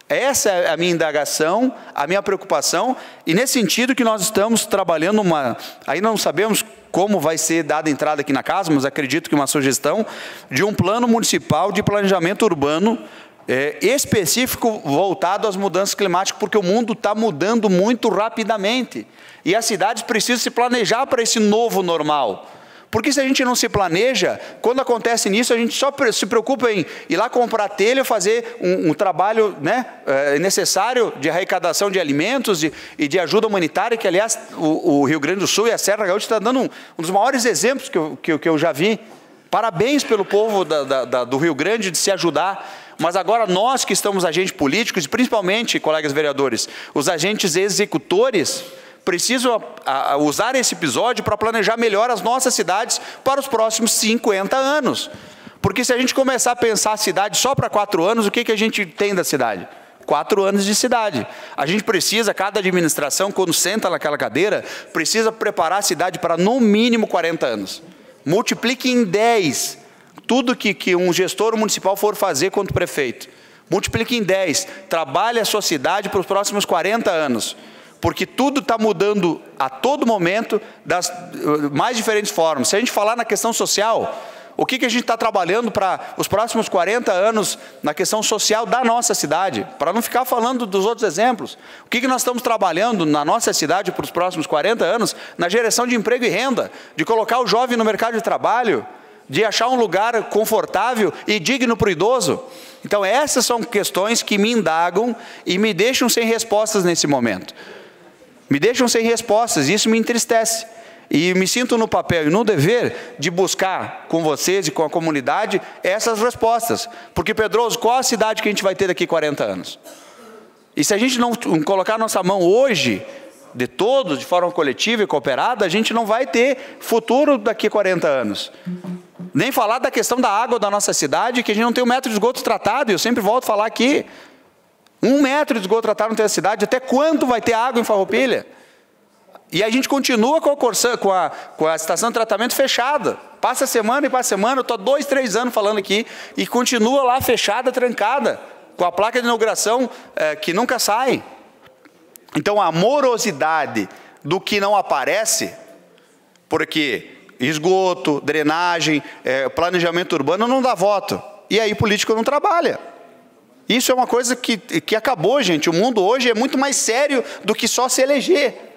Essa é a minha indagação, a minha preocupação, e nesse sentido que nós estamos trabalhando ainda não sabemos como vai ser dada a entrada aqui na casa, mas acredito que uma sugestão de um plano municipal de planejamento urbano específico voltado às mudanças climáticas, porque o mundo está mudando muito rapidamente. E as cidades precisam se planejar para esse novo normal. Porque se a gente não se planeja, quando acontece nisso, a gente só se preocupa em ir lá comprar telha, fazer um trabalho, né, necessário de arrecadação de alimentos e de ajuda humanitária, que, aliás, o Rio Grande do Sul e a Serra Gaúcha está dando um dos maiores exemplos que eu já vi. Parabéns pelo povo do Rio Grande de se ajudar. Mas agora nós que estamos agentes políticos, e principalmente, colegas vereadores, os agentes executores, precisam usar esse episódio para planejar melhor as nossas cidades para os próximos 50 anos. Porque se a gente começar a pensar a cidade só para 4 anos, o que a gente tem da cidade? 4 anos de cidade. A gente precisa, cada administração, quando senta naquela cadeira, precisa preparar a cidade para no mínimo 40 anos. Multiplique em 10 tudo que um gestor municipal for fazer quanto prefeito. Multiplique em 10. Trabalhe a sua cidade para os próximos 40 anos. Porque tudo está mudando a todo momento, das mais diferentes formas. Se a gente falar na questão social, o que a gente está trabalhando para os próximos 40 anos na questão social da nossa cidade? Para não ficar falando dos outros exemplos. O que nós estamos trabalhando na nossa cidade para os próximos 40 anos na geração de emprego e renda, de colocar o jovem no mercado de trabalho, de achar um lugar confortável e digno para o idoso. Então essas são questões que me indagam e me deixam sem respostas nesse momento. Me deixam sem respostas, e isso me entristece. E me sinto no papel e no dever de buscar com vocês e com a comunidade essas respostas. Porque, Pedroso, qual a cidade que a gente vai ter daqui a 40 anos? E se a gente não colocar nossa mão hoje, de todos, de forma coletiva e cooperada, a gente não vai ter futuro daqui a 40 anos. Nem falar da questão da água da nossa cidade, que a gente não tem um metro de esgoto tratado, e eu sempre volto a falar aqui. 1 metro de esgoto tratado não tem a cidade. Até quando vai ter água em Farroupilha? E a gente continua com a estação de tratamento fechada. Passa semana e passa semana, eu estou há 2, 3 anos falando aqui, e continua lá fechada, trancada, com a placa de inauguração que nunca sai. Então a morosidade do que não aparece, porque esgoto, drenagem, planejamento urbano não dá voto. E aí político não trabalha. Isso é uma coisa que acabou, gente. O mundo hoje é muito mais sério do que só se eleger.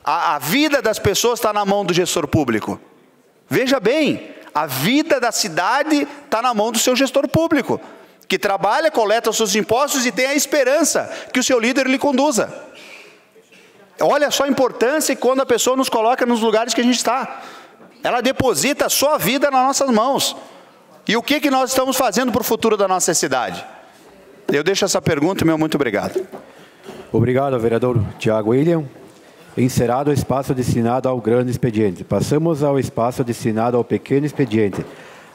A vida das pessoas está na mão do gestor público. Veja bem, a vida da cidade está na mão do seu gestor público, que trabalha, coleta os seus impostos e tem a esperança que o seu líder lhe conduza. Olha só a importância quando a pessoa nos coloca nos lugares que a gente está. Ela deposita a sua vida nas nossas mãos. E o que nós estamos fazendo para o futuro da nossa cidade? Eu deixo essa pergunta, meu muito obrigado. Obrigado, vereador Tiago William. Encerrado o espaço destinado ao grande expediente. Passamos ao espaço destinado ao pequeno expediente.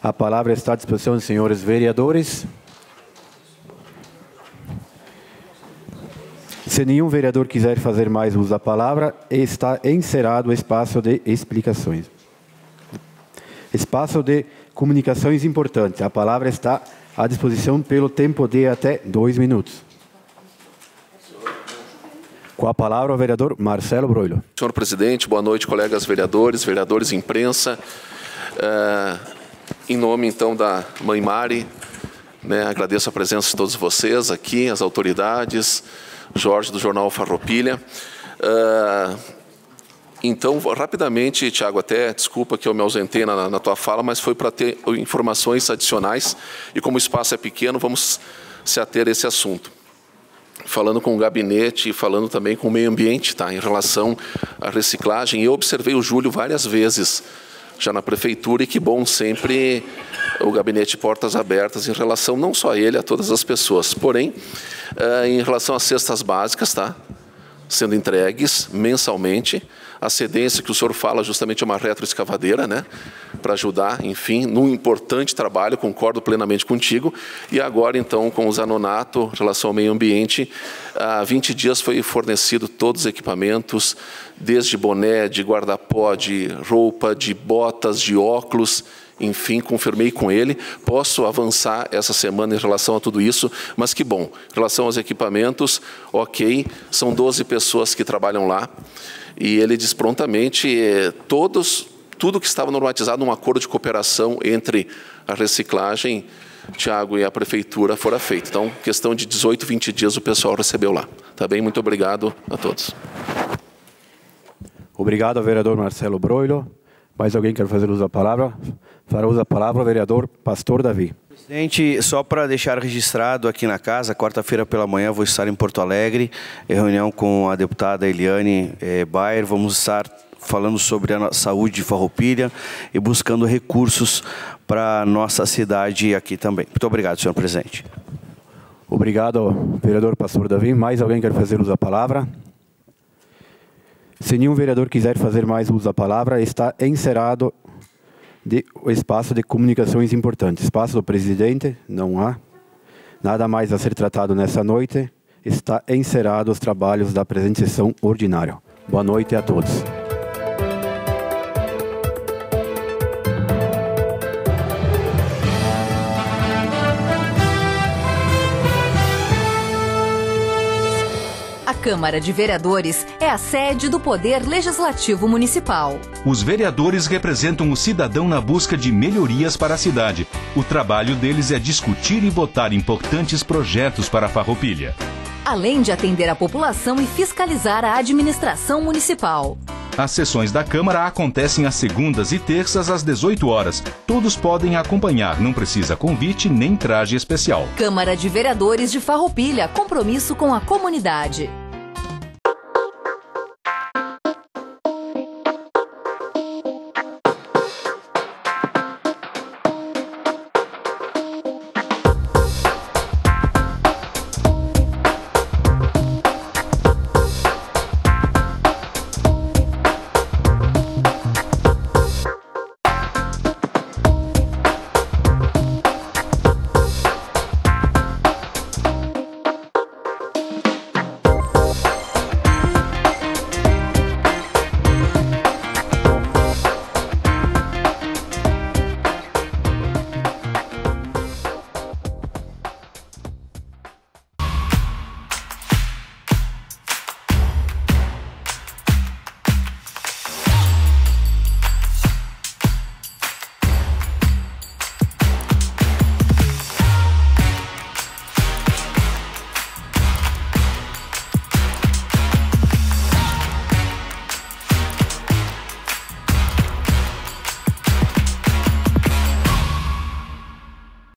A palavra está à disposição dos senhores vereadores. Se nenhum vereador quiser fazer mais uso da palavra, está encerrado o espaço de explicações. Espaço de comunicações importantes. A palavra está à disposição pelo tempo de até 2 minutos. Com a palavra o vereador Marcelo Broilo. Senhor presidente, boa noite, colegas vereadores, vereadores imprensa. Em nome, então, da Mãe Mari, agradeço a presença de todos vocês aqui, as autoridades, Jorge do Jornal Farroupilha. Então, rapidamente, Tiago, até desculpa que eu me ausentei na tua fala, mas foi para ter informações adicionais e como o espaço é pequeno, vamos se ater a esse assunto. Falando com o gabinete e falando também com o meio ambiente, tá? Em relação à reciclagem. Eu observei o Júlio várias vezes já na prefeitura e que bom sempre o gabinete portas abertas em relação não só a ele, a todas as pessoas. Porém, em relação às cestas básicas, tá? Sendo entregues mensalmente. A cedência que o senhor fala justamente é uma retroescavadeira, né? Para ajudar, enfim, num importante trabalho, concordo plenamente contigo. E agora, então, com o Zanonato, em relação ao meio ambiente, há 20 dias foi fornecido todos os equipamentos, desde boné, de guarda-pó, de roupa, de botas, de óculos, enfim, confirmei com ele. Posso avançar essa semana em relação a tudo isso, mas que bom. Em relação aos equipamentos, ok, são 12 pessoas que trabalham lá. E ele diz prontamente, tudo que estava normatizado num acordo de cooperação entre a reciclagem, Tiago, e a prefeitura fora feito. Então, questão de 18, 20 dias o pessoal recebeu lá. Tá bem? Muito obrigado a todos. Obrigado ao vereador Marcelo Broilo. Mais alguém quer fazer uso da palavra? Fará uso da palavra o vereador Pastor Davi. Presidente, só para deixar registrado aqui na casa, quarta-feira pela manhã vou estar em Porto Alegre, em reunião com a deputada Eliane Bayer. Vamos estar falando sobre a saúde de Farroupilha e buscando recursos para a nossa cidade aqui também. Muito obrigado, senhor presidente. Obrigado, vereador Pastor Davi. Mais alguém quer fazer uso da palavra? Se nenhum vereador quiser fazer mais uso da palavra, está encerrado o espaço de comunicações importantes. Espaço do presidente, não há nada mais a ser tratado nessa noite. Está encerrado os trabalhos da presente sessão ordinária. Boa noite a todos. A Câmara de Vereadores é a sede do Poder Legislativo Municipal. Os vereadores representam o cidadão na busca de melhorias para a cidade. O trabalho deles é discutir e votar importantes projetos para a Farroupilha. Além de atender a população e fiscalizar a administração municipal. As sessões da Câmara acontecem às segundas e terças às 18 horas. Todos podem acompanhar, não precisa convite nem traje especial. Câmara de Vereadores de Farroupilha, compromisso com a comunidade.